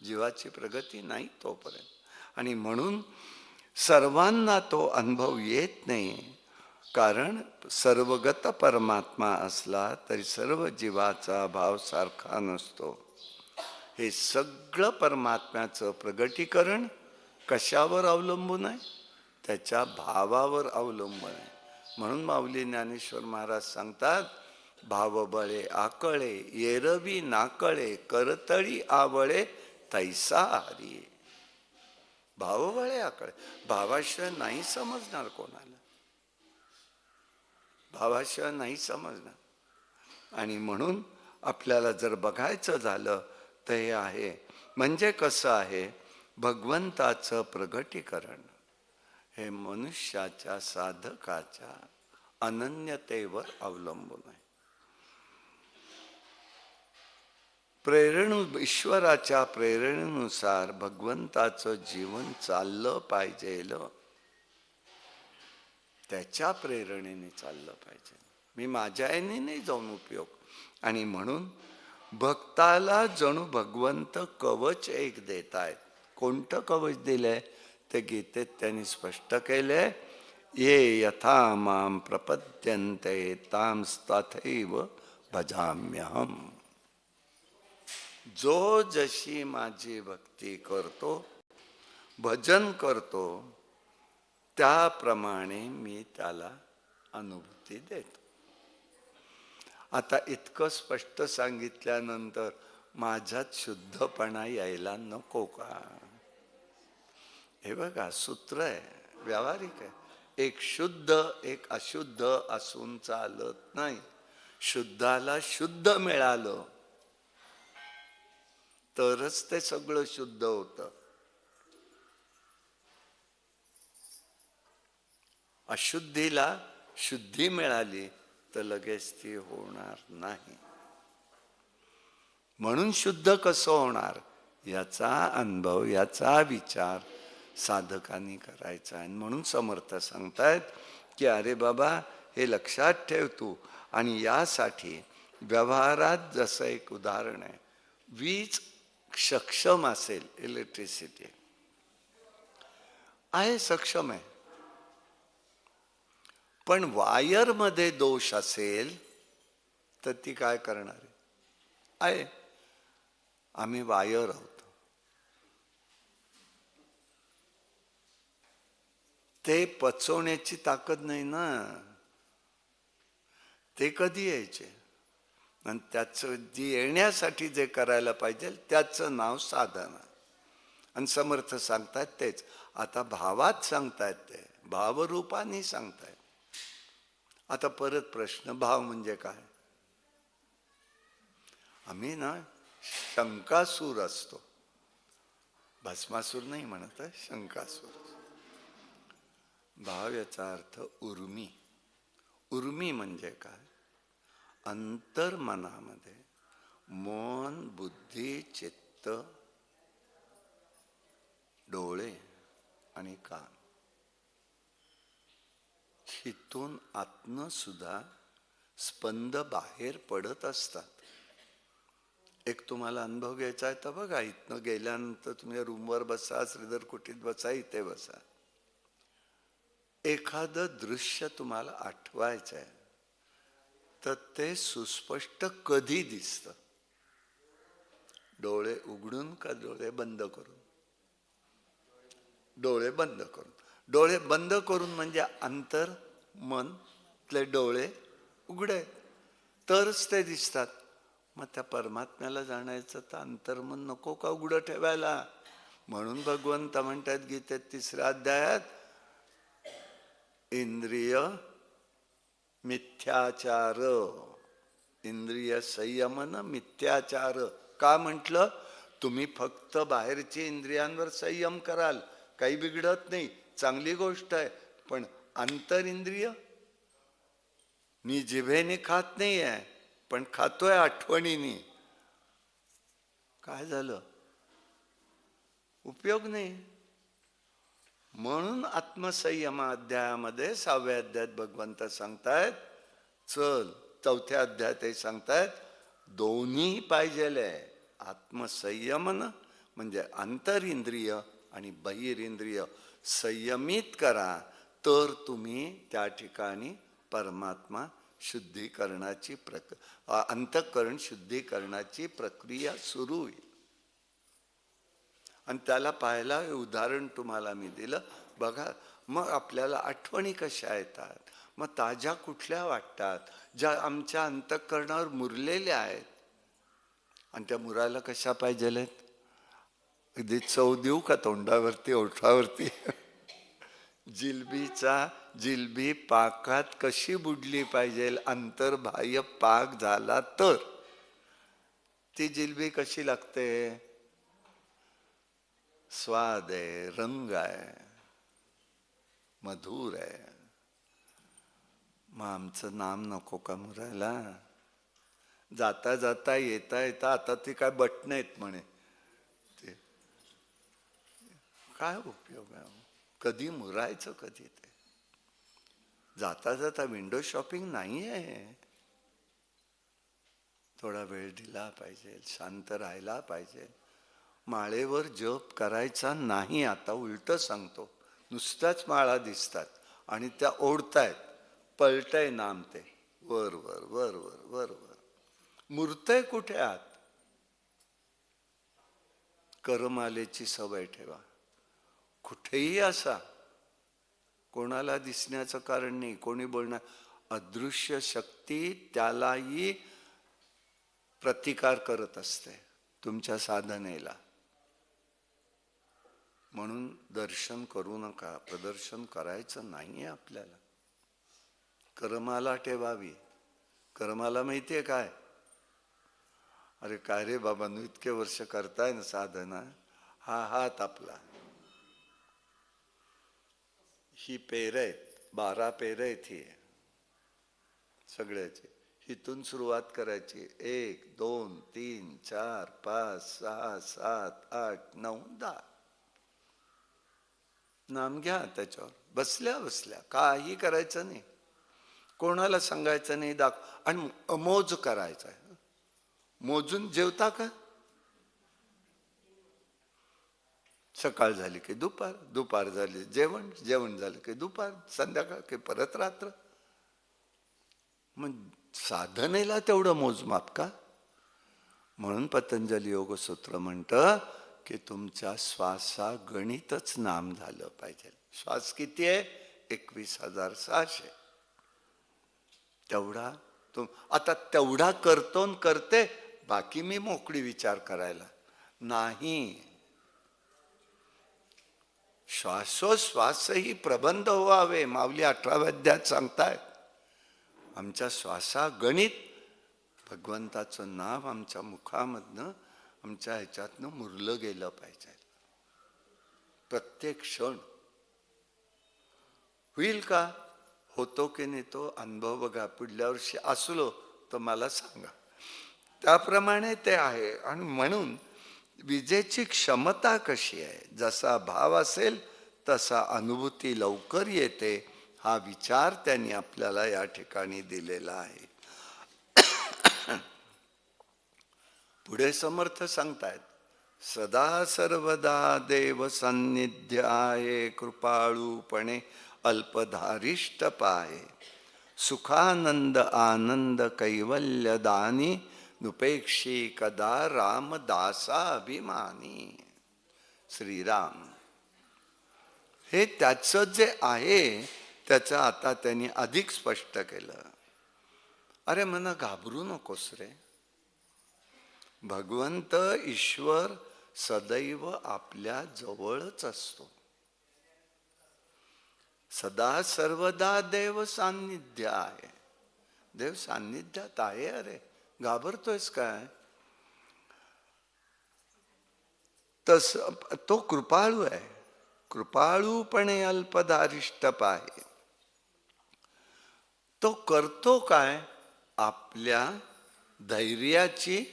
जीवाची प्रगती नाही तोपर्यंत. आणि म्हणून सर्वांना तो अनुभव येत नाही, कारण सर्वगत परमात्मा असला तरी सर्व जीवाचा भाव सारखा नसतो. हे सगळं परमात्म्याचं प्रगटीकरण कशावर अवलंबून आहे? त्याच्या भावावर अवलंबून आहे. म्हणून माऊली ज्ञानेश्वर महाराज सांगतात, भावबळे आकळे येरवी नाकळे, करतळी आवळे तैसा हरी. भावबळे आकळे, भावाशिवाय नाही समजणार कोणाला, भावाशिवाय नाही समजणार. आणि म्हणून आपल्याला जर बघायचं झालं तर हे आहे, म्हणजे कसं आहे, भगवंताचं प्रगटीकरण हे मनुष्याच्या साधकाच्या अनन्यतेवर अवलंबून आहे. ईश्वराच्या प्रेरणेनुसार भगवंताचं जीवन चाललं पाहिजे, त्याच्या प्रेरणेने चाललं पाहिजे. मी माझ्या याने नाही जाऊन उपयोग. आणि म्हणून भक्ताला जणू भगवंत कवच एक देत आहेत. कोणतं कवच दिलंय ते गीतेत त्यांनी स्पष्ट केलंय, ये यथा माम प्रपद्यन्ते तां तथैव भजाम्यहम. जो जशी माझी भक्ती करतो, भजन करतो, त्याप्रमाणे मी त्याला अनुभूती देतो. आता इतकं स्पष्ट सांगितल्यानंतर माझ्यात शुद्धपणा यायला नको का? हे बघा, सूत्र आहे, व्यावहारिक आहे. एक शुद्ध एक अशुद्ध असून चालत नाही. शुद्धाला शुद्ध मिळालं तरच ते सगळं शुद्ध होतं. अशुद्धीला शुद्धी मिळाली तर लगेच ती होणार नाही. म्हणून शुद्ध कसं होणार याचा अनुभव, याचा विचार साधकांनी करायचा. आणि म्हणून समर्थ सांगतायत की अरे बाबा, हे लक्षात ठेव तू. आणि यासाठी व्यवहारात जसं एक उदाहरण आहे, वीज सक्षम असेल, इलेक्ट्रिसिटी आहे, सक्षम आहे, पण वायरमध्ये दोष असेल तर ती काय करणार आहे? आम्ही वायर आहोत, ते पचवण्याची ताकद नाही ना. ते कधी यायचे? आणि त्याचं जी येण्यासाठी जे करायला पाहिजे त्याचं नाव साधना. आणि समर्थ सांगतात तेच. आता भावात सांगतायत, ते भावरूपाने सांगतायत. आता परत प्रश्न, भाव म्हणजे काय? आम्ही ना शंकासूर असतो, भस्मासूर नाही म्हणत, शंकासूर. भाव याचा अर्थ उर्मी. उर्मी म्हणजे काय? अंतर्मनामध्ये मन, बुद्धी, चित्त, डोळे आणि कान, हितून आतनं सुद्धा स्पंद बाहेर पडत असतात. एक तुम्हाला अनुभव घ्यायचा आहे तर बघा, इथनं गेल्यानंतर तुम्ही रूमवर बसा, श्रीधर कुटीत बसा, इथे बसा, एखादं दृश्य तुम्हाला आठवायचं आहे तर ते सुस्पष्ट कधी दिसतं? डोळे उघडून का डोळे बंद करून? डोळे बंद करून. डोळे बंद करून म्हणजे अंतर मन तले डोळे उघडे तरच ते दिसतात. मग त्या परमात्म्याला जाणायचं तर अंतर्मन नको का उघडं ठेवायला? म्हणून भगवंत म्हणतात गीतेत 3ऱ्या अध्यायात, इंद्रिय मिथ्याचार, इंद्रिय संयमन मिथ्याचार. का म्हटलं? तुम्ही फक्त बाहेरची इंद्रियांवर संयम कराल, काही बिघडत नाही, चांगली गोष्ट आहे. पण अंतर इंद्रिय, मी जिभेने खात नाही आहे पण खातोय आठवणीने, काय झालं? उपयोग नाही. म्हणून आत्मसंयमा अध्यायामध्ये 6व्या अध्यायात भगवंत सांगतायत, चल 4थ्या अध्यायात ते सांगतायत दोन्ही पाहिजेले. आत्मसंयमन म्हणजे अंतरिंद्रिय आणि बहिरिंद्रिय संयमित करा, तर तुम्ही त्या ठिकाणी परमात्मा शुद्धीकरणाची अंतःकरण शुद्धीकरणाची प्रक्रिया सुरू होईल. आणि त्याला पाहायला उदाहरण तुम्हाला मी दिलं बघा. मग आपल्याला आठवणी कशा येतात? मग ताज्या कुठल्या वाटतात? ज्या आमच्या अंतःकरणावर मुरलेल्या आहेत. आणि त्या मुरायला कशा पाहिजेत? अगदी चव देऊ का तोंडावरती, ओठावरती? जिलबी पाकात कशी बुडली पाहिजे, अंतर्बाह्य पाक झाला तर ती जिलबी कशी लागते? स्वाद आहे, रंग आहे, मधुर आहे. मग आमचं नाम नको का मुरायला? जाता जाता येता येता आता ती काय बटणं आहेत म्हणे, ते काय उपयोग आहे? कधी मुरायचं कधी? ते जाता जाता विंडो शॉपिंग नाही आहे. थोडा वेळ दिला पाहिजे, शांत राहायला पाहिजे. माळेवर जप करायचा नाही, आता उलट सांगतो. नुसत्याच माळा दिसतात आणि त्या ओढतायत, पलटय नाम ते वर वर वर वर वर वर. मूर्तय कुठे आत? करमालेची सवय ठेवा. कुठेही असा, कोणाला दिसण्याचं कारण नाही, कोणी बोलणार, अदृश्य शक्ती त्यालाही प्रतिकार करत असते तुमच्या साधनेला. म्हणून दर्शन करू नका, प्रदर्शन करायचं नाहीये आपल्याला. करमाला ठेवावी. करमाला माहितीये काय? अरे काय रे बाबा, इतके वर्ष करताय ना साधना, हा हात आपला, ही पेर आहेत, 12 पेर आहेत ही सगळ्याची. हिथून सुरुवात करायची. 1 2 3 4 5 6 7 8 9 10. नाम घ्या त्याच्यावर बसल्या बसल्या, काही करायचं नाही, कोणाला सांगायचं नाही, आणि मोज करायचा आहे. मोजून जेवता का? सकाळ झाली की दुपार, दुपार झाली जेवण, जेवण झालं की दुपार, संध्याकाळ की परत रात्र. मग साधनेला तेवढं मोजमाप का? म्हणून पतंजली योगसूत्र म्हणतं की तुमच्या श्वासागणितच नाम झालं पाहिजे. श्वास किती आहे? 21,600. तेवढा आता तेवढा करतो न करते, बाकी मी मोकळी विचार करायला नाही. श्वासोश्वासही प्रबंध व्हावे, माऊली 18व्या अध्यायात सांगतायत. आमच्या श्वासागणित भगवंताचं नाव आमच्या मुखामधनं, आमच्या ह्याच्यातनं मुरलं गेलं पाहिजे प्रत्येक क्षण. होईल का? होतो की नाही तो अनुभव बघा. पुढल्या वर्षी असलो फक्त मला सांगा. त्याप्रमाणे ते आहे. आणि म्हणून विजेची क्षमता कशी आहे, जसा भाव असेल तसा अनुभूती लवकर येते, हा विचार त्यांनी आपल्याला या ठिकाणी दिलेला आहे. पुढे समर्थ सांगतायत, सदा सर्वदा देव सान्निध्य आहे, कृपाळूपणे अल्पधारिष्ट पाहे, सुखानंद आनंद कैवल्य दानी, नुपेक्षी कदा रामदासा अभिमानी. श्रीराम हे त्याचं जे आहे त्याचं आता त्यांनी अधिक स्पष्ट केलं. अरे मना घाबरू नकोस रे, भगवंत ईश्वर सदैव आपल्या जवळच असतो. सदा सर्वदा देव सान्निध्य आहे, देव सान्निध्यात आहे. अरे घाबरतोयस काय? तस तो कृपाळू आहे, कृपाळूपणे अल्पधारिष्ट पाहे. तो करतो काय? आपल्या धैर्याची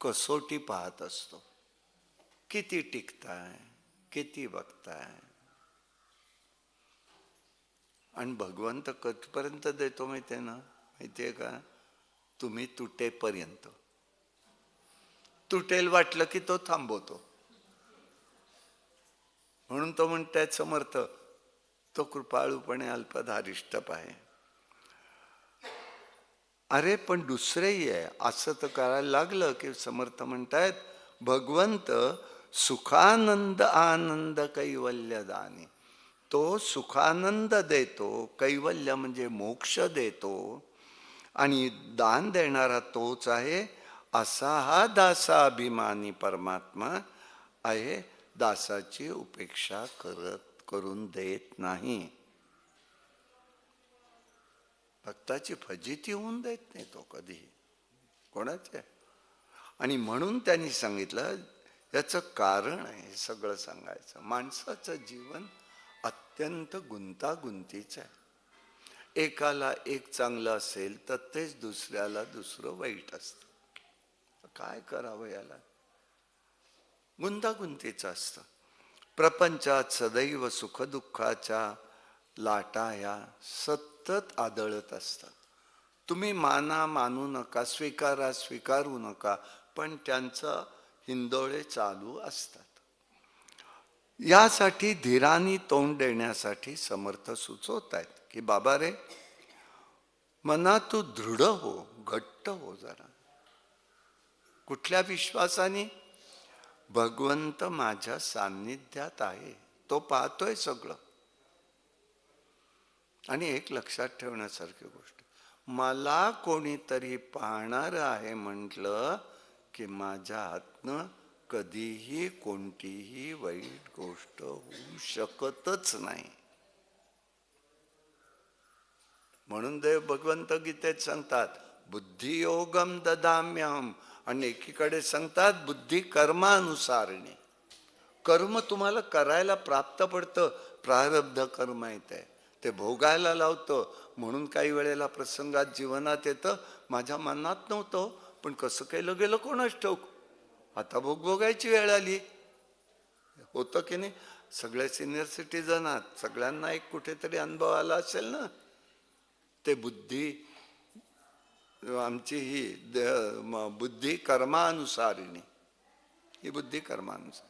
कसोटी पाहत असतो. किती टिकताय, किती बघताय. आणि भगवंत कधीपर्यंत देतो माहितीये ना, माहितीये का? तुम्ही तुटेपर्यंत. तुटेल वाटलं की तो थांबवतो. म्हणून तो म्हणतायत समर्थ, तो कृपाळूपणे अल्पधारिष्ट पाहे. अरे पण दुसरेही आहे. असं तर करायला लागलं की समर्थ म्हणतायत, भगवंत सुखानंद आनंद कैवल्य दानी. तो सुखानंद देतो, कैवल्य म्हणजे मोक्ष देतो, आणि दान देणारा तोच आहे. असा हा दासा अभिमानी परमात्मा आहे, दासाची उपेक्षा करून देत नाही. भक्ताची फजिती होऊन देत नाही तो कधी कोणाचे. आणि म्हणून त्यांनी सांगितलं, याचं कारण आहे सगळं सांगायचं. माणसाचं जीवन अत्यंत गुंतागुंतीचं आहे. एकाला एक चांगलं असेल तर तेच दुसऱ्याला दुसरं वाईट असतं. काय करावं याला? गुंतागुंतीचं असतं. प्रपंचात सदैव सुखदुःखाच्या लाटा ह्या सतत आदळत असतात. तुम्ही मानू नका, स्वीकारू नका, पण त्यांचं हिंदोळे चालू असतात. यासाठी धीरानी तोंड देण्यासाठी समर्थ सुचवत आहेत की बाबा रे, मना तू दृढ हो, घट्ट हो जरा. कुठल्या विश्वासाने? भगवंत माझ्या सान्निध्यात आहे, तो पाहतोय सगळं. आणि एक लक्षात ठेवण्यासारखी गोष्ट, मला कोणीतरी पाहणार आहे म्हटलं की माझ्या हातनं कधीही कोणतीही वाईट गोष्ट होऊ शकतच नाही. म्हणून देव भगवंत गीतेत सांगतात, बुद्धियोगम ददाम्यहम. आणि एकीकडे सांगतात बुद्धी कर्मानुसारणे. कर्म तुम्हाला करायला प्राप्त पडतं, प्रारब्ध कर्म येते, ते भोगायला लावतं. म्हणून काही वेळेला प्रसंगात जीवनात येतं, माझ्या मनात नव्हतं पण कसं केलं गेलं कोणाच ठाऊक, आता भोगायची वेळ आली. होतं की नाही? सगळे सिनियर सिटीजन आहात, सगळ्यांना एक कुठेतरी अनुभव आला असेल ना. ते बुद्धी आमची ही बुद्धी कर्मानुसारिणी, ही बुद्धी कर्मानुसार.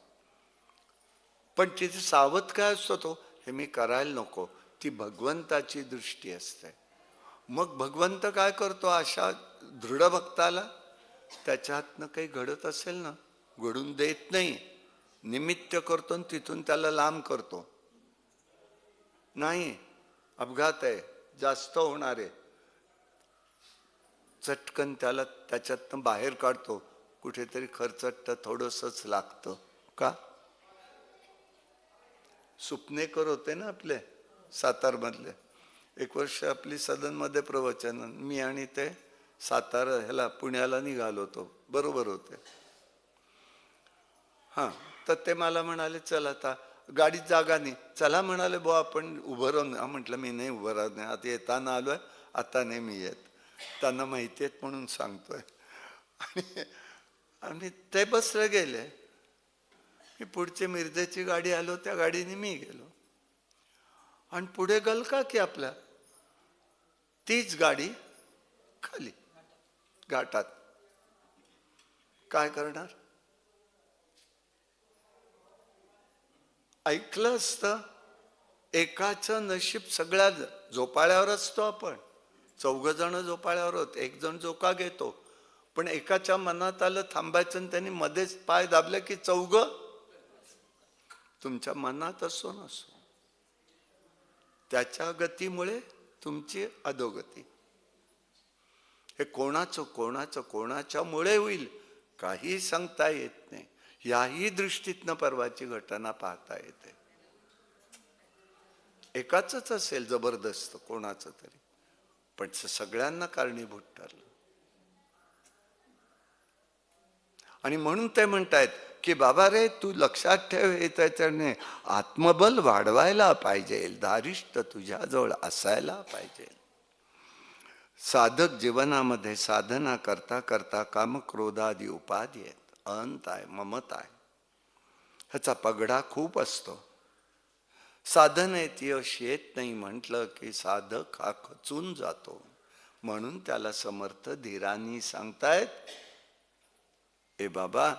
पण तिथे सावध काय असतो तो, हे मी करायला नको, ती भगवंताची दृष्टी असते. मग भगवंत काय करतो, अशा दृढ भक्ताला त्याच्या हातनं काही घडत असेल ना, घडून देत नाही. निमित्त करतो आणि तिथून त्याला लांब करतो. नाही, अपघात आहे, जास्त होणार आहे, चटकन त्याला त्याच्यातनं बाहेर काढतो. कुठेतरी खर्चट थोडंसंच लागतं का? सुपनेकर होते ना आपले सातारमधले, एक वर्ष आपली सदनमध्ये प्रवचन, मी आणि ते सातारा ह्याला पुण्याला निघालो होतो, बरोबर होते. हां, तर ते मला म्हणाले चल आता गाडीत जागा नाही, चला म्हणाले बुवा आपण उभं राहून. म्हटलं मी नाही उभं राहत नाही, आता येताना आलोय, आता नाही मी येत, त्यांना माहिती आहेत म्हणून सांगतोय. आणि ते बसले गेले. मी पुढची मिरजेची गाडी आलो, त्या गाडीने मी गेलो. आणि पुढे गलका की आपल्या तीच गाडी खाली घाटात. काय करणार? ऐकलं असतं एकाचं नशीब सगळ्या झोपाळ्यावर असतो. आपण 4 जण झोपाळ्यावर होत, 1 जण झोका घेतो. पण एकाच्या मनात आलं थांबायचं आणि त्यांनी मध्येच पाय दाबले की 4 तुमच्या मनात असो नसो, त्याच्या गतीमुळे तुमची अधोगती. हे कोणाच्यामुळे होईल काही सांगता येत नाही. याही दृष्टीतनं परवाची घटना पाहता येते. एकाच असेल जबरदस्त कोणाचं तरी, पण सगळ्यांना कारणीभूत ठरलं. आणि म्हणून ते म्हणतायत की बाबा रे, तू लक्षात ठेव, हे त्याच्याने आत्मबल वाढवायला पाहिजे, धारिष्ट तुझ्याजवळ असायला पाहिजे. साधक जीवनामध्ये साधना करता करता कामक्रोधादी उपाधी आहेत, अहंता आहे, ममता आहे, ह्याचा पगडा खूप असतो. साधनेत यश येत नाही म्हटलं की साधक हा खचून जातो. म्हणून त्याला समर्थ धीरांनी सांगतायत, ए बाबा,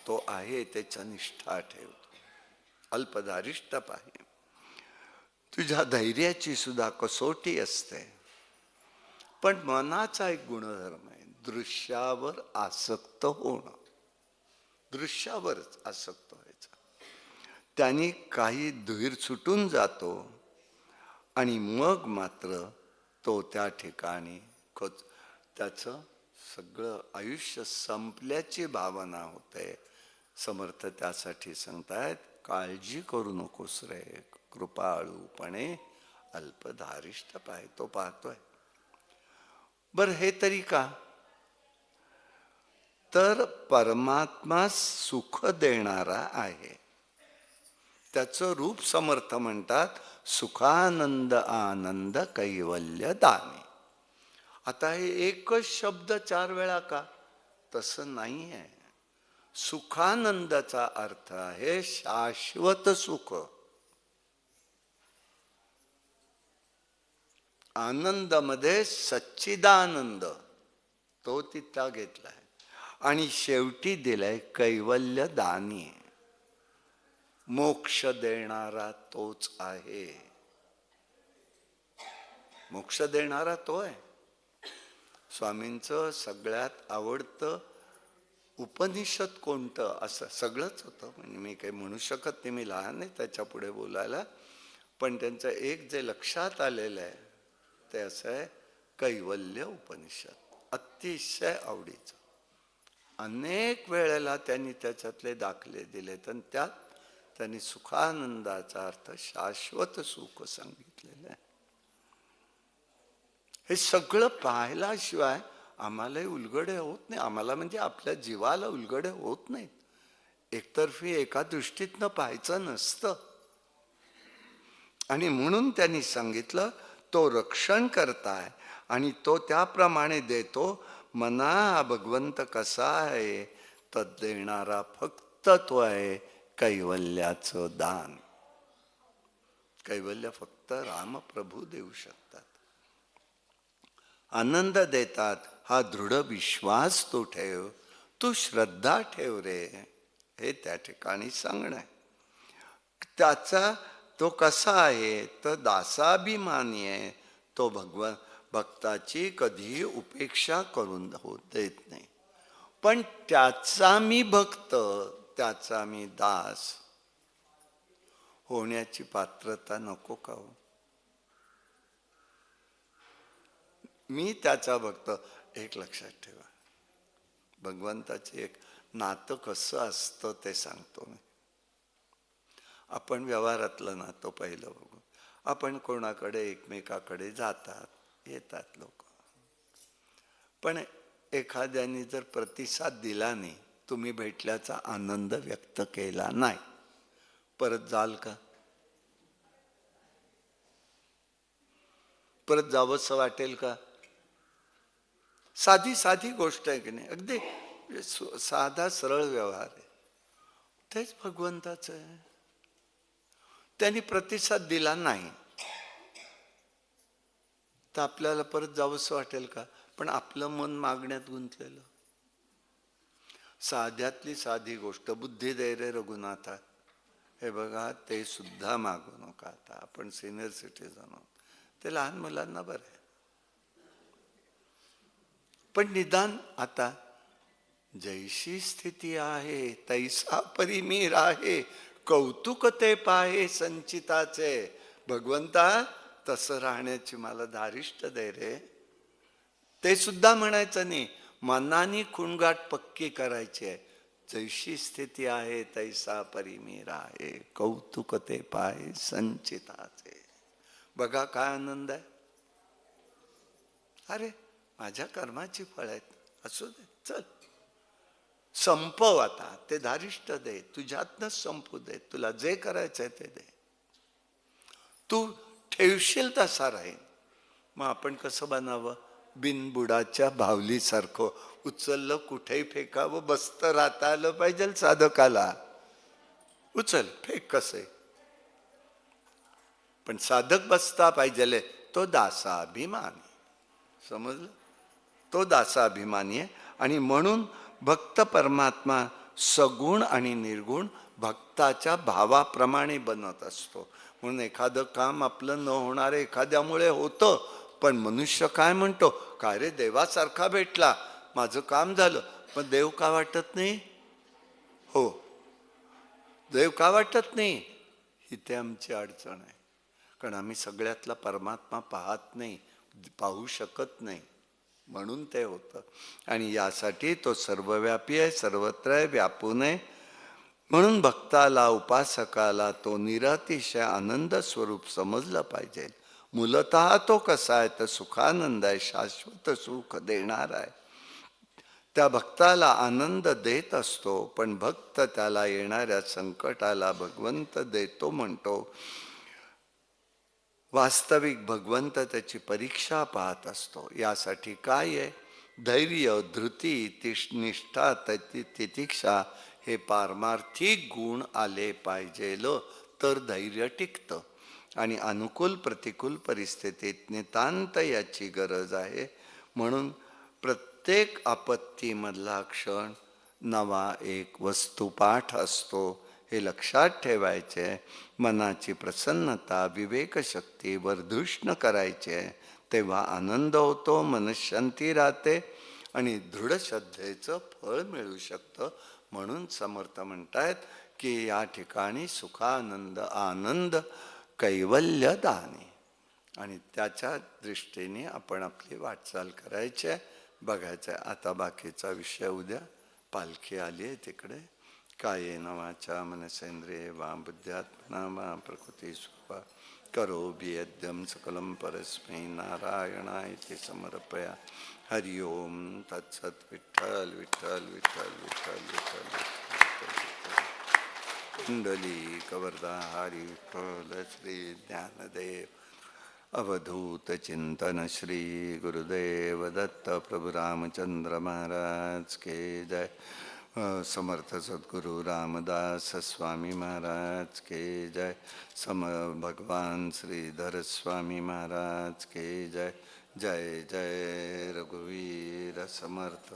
तो आहे त्याच्या निष्ठा ठेवतो, अल्पधारिष्ट पाहिजे. तुझ्या धैर्याची सुद्धा कसोटी असते. पण मनाचा एक गुणधर्म आहे, दृश्यावर आसक्त होणं. दृश्यावरच आसक्त व्हायचं. त्यांनी काही धीर सुटून जातो आणि मग मात्र तो त्या ठिकाणी त्याचं सगळं आयुष्य संपल्याची भावना होते. समर्थ त्यासाठी सांगतायत, काळजी करू नकोस रे, कृपाळूपणे अल्पधारिष्ट पाय. तो पाहतोय. बरं, हे तरी का? तर परमात्मा सुख देणारा आहे. त्याचं रूप समर्थ म्हणतात सुखानंद आनंद कैवल्य दाने. आता हे एकच शब्द 4 वेळा का? तसं नाही आहे. सुखानंदाचा अर्थ आहे शाश्वत सुख. आनंदामध्ये सच्चिदानंद, तो तिथं घेतलाय. आणि शेवटी दिलाय कैवल्य दानी, मोक्ष देणारा तोच आहे. मोक्ष देणारा तो आहे. स्वामींचं सगळ्यात आवडतं उपनिषद कोणतं असं सगळंच होतं. म्हणजे मी काही म्हणू शकत नाही, मी लहान नाही त्याच्या पुढे बोलायला. पण त्यांचं एक जे लक्षात आलेलं आहे ते असं आहे, कैवल्य उपनिषद. अतिशय आवडीचं. अनेक वेळेला त्यांनी त्याच्यातले दाखले दिले, तर त्यात त्यांनी सुखानंदाचा अर्थ शाश्वत सुख सांगितलेलं आहे. हे सगळं पाहिल्याशिवाय आम्हालाही उलगडे होत नाही. आम्हाला म्हणजे आपल्या जीवाला उलगडे होत नाहीत. एकतर्फी एका दृष्टीतनं पाहायचं नसतं. आणि म्हणून त्यांनी सांगितलं, तो रक्षण करताय आणि तो त्याप्रमाणे देतो. मना हा भगवंत कसा आहे, तर देणारा फक्त तो आहे कैवल्याचं दान. कैवल्य फक्त रामप्रभू देऊ शकतात. आनंद देतात, हा दृढ विश्वास तू ठेव, तू श्रद्धा ठेव रे, हे त्या ठिकाणी सांगणं आहे. त्याचा तो कसा आहे, तर दासाभिमानी आहे. तो भक्ताची कधीही उपेक्षा करून देत नाही. पण त्याचा मी भक्त, त्याचा मी दास होण्याची पात्रता नको का हो? मी त्याचा भक्त. एक लक्षात ठेवा, भगवंताचे एक नातं कसं असतं ते सांगतो मी. आपण व्यवहारातलं नातं पहिलं बघू. आपण कोणाकडे एकमेकाकडे जातात येतात लोक, पण एखाद्याने जर प्रतिसाद दिला नाही, तुम्ही भेटल्याचा आनंद व्यक्त केला नाही, परत जाल का? परत जावंसं वाटेल का? साधी साधी गोष्ट आहे की नाही, अगदी साधा सरळ व्यवहार आहे. तेच भगवंताचं आहे. त्यांनी प्रतिसाद दिला नाही तर आपल्याला परत जावंसं वाटेल का? पण आपलं मन मागण्यात गुंतलेलं. साध्यातली साधी गोष्ट, बुद्धी दे रे रघुनाथा, हे बघा ते सुद्धा मागू नका. आता आपण सिनियर सिटीजन आहोत, ते लहान मुलांना बरं आहे. पण निदान आता जैशी स्थिती आहे तैसा परी मी राहे, कौतुक ते पाहे संचिताचे. भगवंता तसं राहण्याची मला धारिष्ट दे रे. ते सुद्धा म्हणायचं नाही, मनानी खुणगाठ पक्की करायची आहे. जैशी स्थिती आहे तैसा परी मी राहे, कौतुक ते पाहे संचिताचे. बघा काय आनंद आहे. अरे माझ्या कर्माची फळ आहेत, असू दे, चल संपव आता. ते धारिष्ट दे, तुझ्यातनच संपू दे. तुला जे करायचंय ते दे. तू ठेवशील तसा राहील. मग आपण कसं बनावं? बिनबुडाच्या भावलीसारखं उचललं कुठेही फेकावं, बसतं राहता आलं पाहिजे साधकाला. उचल फेक कसे, पण साधक बसता पाहिजे. तो दासाभिमानी, समजलं? तो दासाभिमानी आहे. आणि म्हणून भक्त परमात्मा सगुण आणि निर्गुण भक्ताच्या भावाप्रमाणे बनत असतो. म्हणून एखादं काम आपलं न होणार एखाद्यामुळे होतं, पण मनुष्य काय म्हणतो, काय रे देवासारखा भेटला, माझं काम झालं. पण देव का वाटत नाही? हो, देव का वाटत नाही? इथे आमची अडचण आहे. कारण आम्ही सगळ्यातला परमात्मा पाहत नाही, पाहू शकत नाही, म्हणून ते होतं. आणि यासाठी तो सर्वव्यापी आहे, सर्वत्र आहे, व्यापून आहे. म्हणून भक्ताला उपासकाला तो निरतिशय आनंद स्वरूप समजलं पाहिजे. मूलतः तो कसा आहे तर सुखानंद आहे, शाश्वत सुख देणार आहे. त्या भक्ताला आनंद देत असतो, पण भक्त त्याला येणाऱ्या संकटाला भगवंत देतो म्हणतो. वास्तविक भगवंत त्याची परीक्षा पाहत असतो. यासाठी काय आहे? धैर्य, धृती, निष्ठा, तितिक्षा हे पारमार्थिक गुण आले पाहिजेल तर धैर्य टिकतं. आणि अनुकूल प्रतिकूल परिस्थितीत नितांत याची गरज आहे. म्हणून प्रत्येक आपत्तीमधला क्षण नवा एक वस्तुपाठ असतो, हे लक्षात ठेवायचे. मनाची प्रसन्नता, विवेकशक्ती वर्धुष्ण करायचे, तेव्हा आनंद होतो, मनशांती राहते आणि दृढ श्रद्धेचं फळ मिळू शकतं. म्हणून समर्थ म्हणतायत की या ठिकाणी सुखानंद आनंद कैवल्यदानी. आणि त्याच्या दृष्टीने आपण आपली वाटचाल करायची आहे, बघायचं आहे. आता बाकीचा विषय उद्या. पालखी आली आहे तिकडे. कायेन वाचा मनसेंद्रिये वा बुद्ध्यात्मना वा प्रकृती स्वभा करोमि यद्यं सकलं परस्मै नारायणाय समर्पया. हरि ओम तत्सत. विठ्ठल विठ्ठल विठ्ठल विठ्ठल विठ्ठल. कुंडली कवरदा हरि विठ्ठल. श्री ज्ञानदेव अवधूत चिंतन. श्री गुरुदेव दत्त प्रभु रामचंद्र महाराज के जय. समर्थ सद्गुरु रामदास स्वामी महाराज के जय. भगवान श्रीधर स्वामी महाराज के जय. जय जय रघुवीर समर्थ.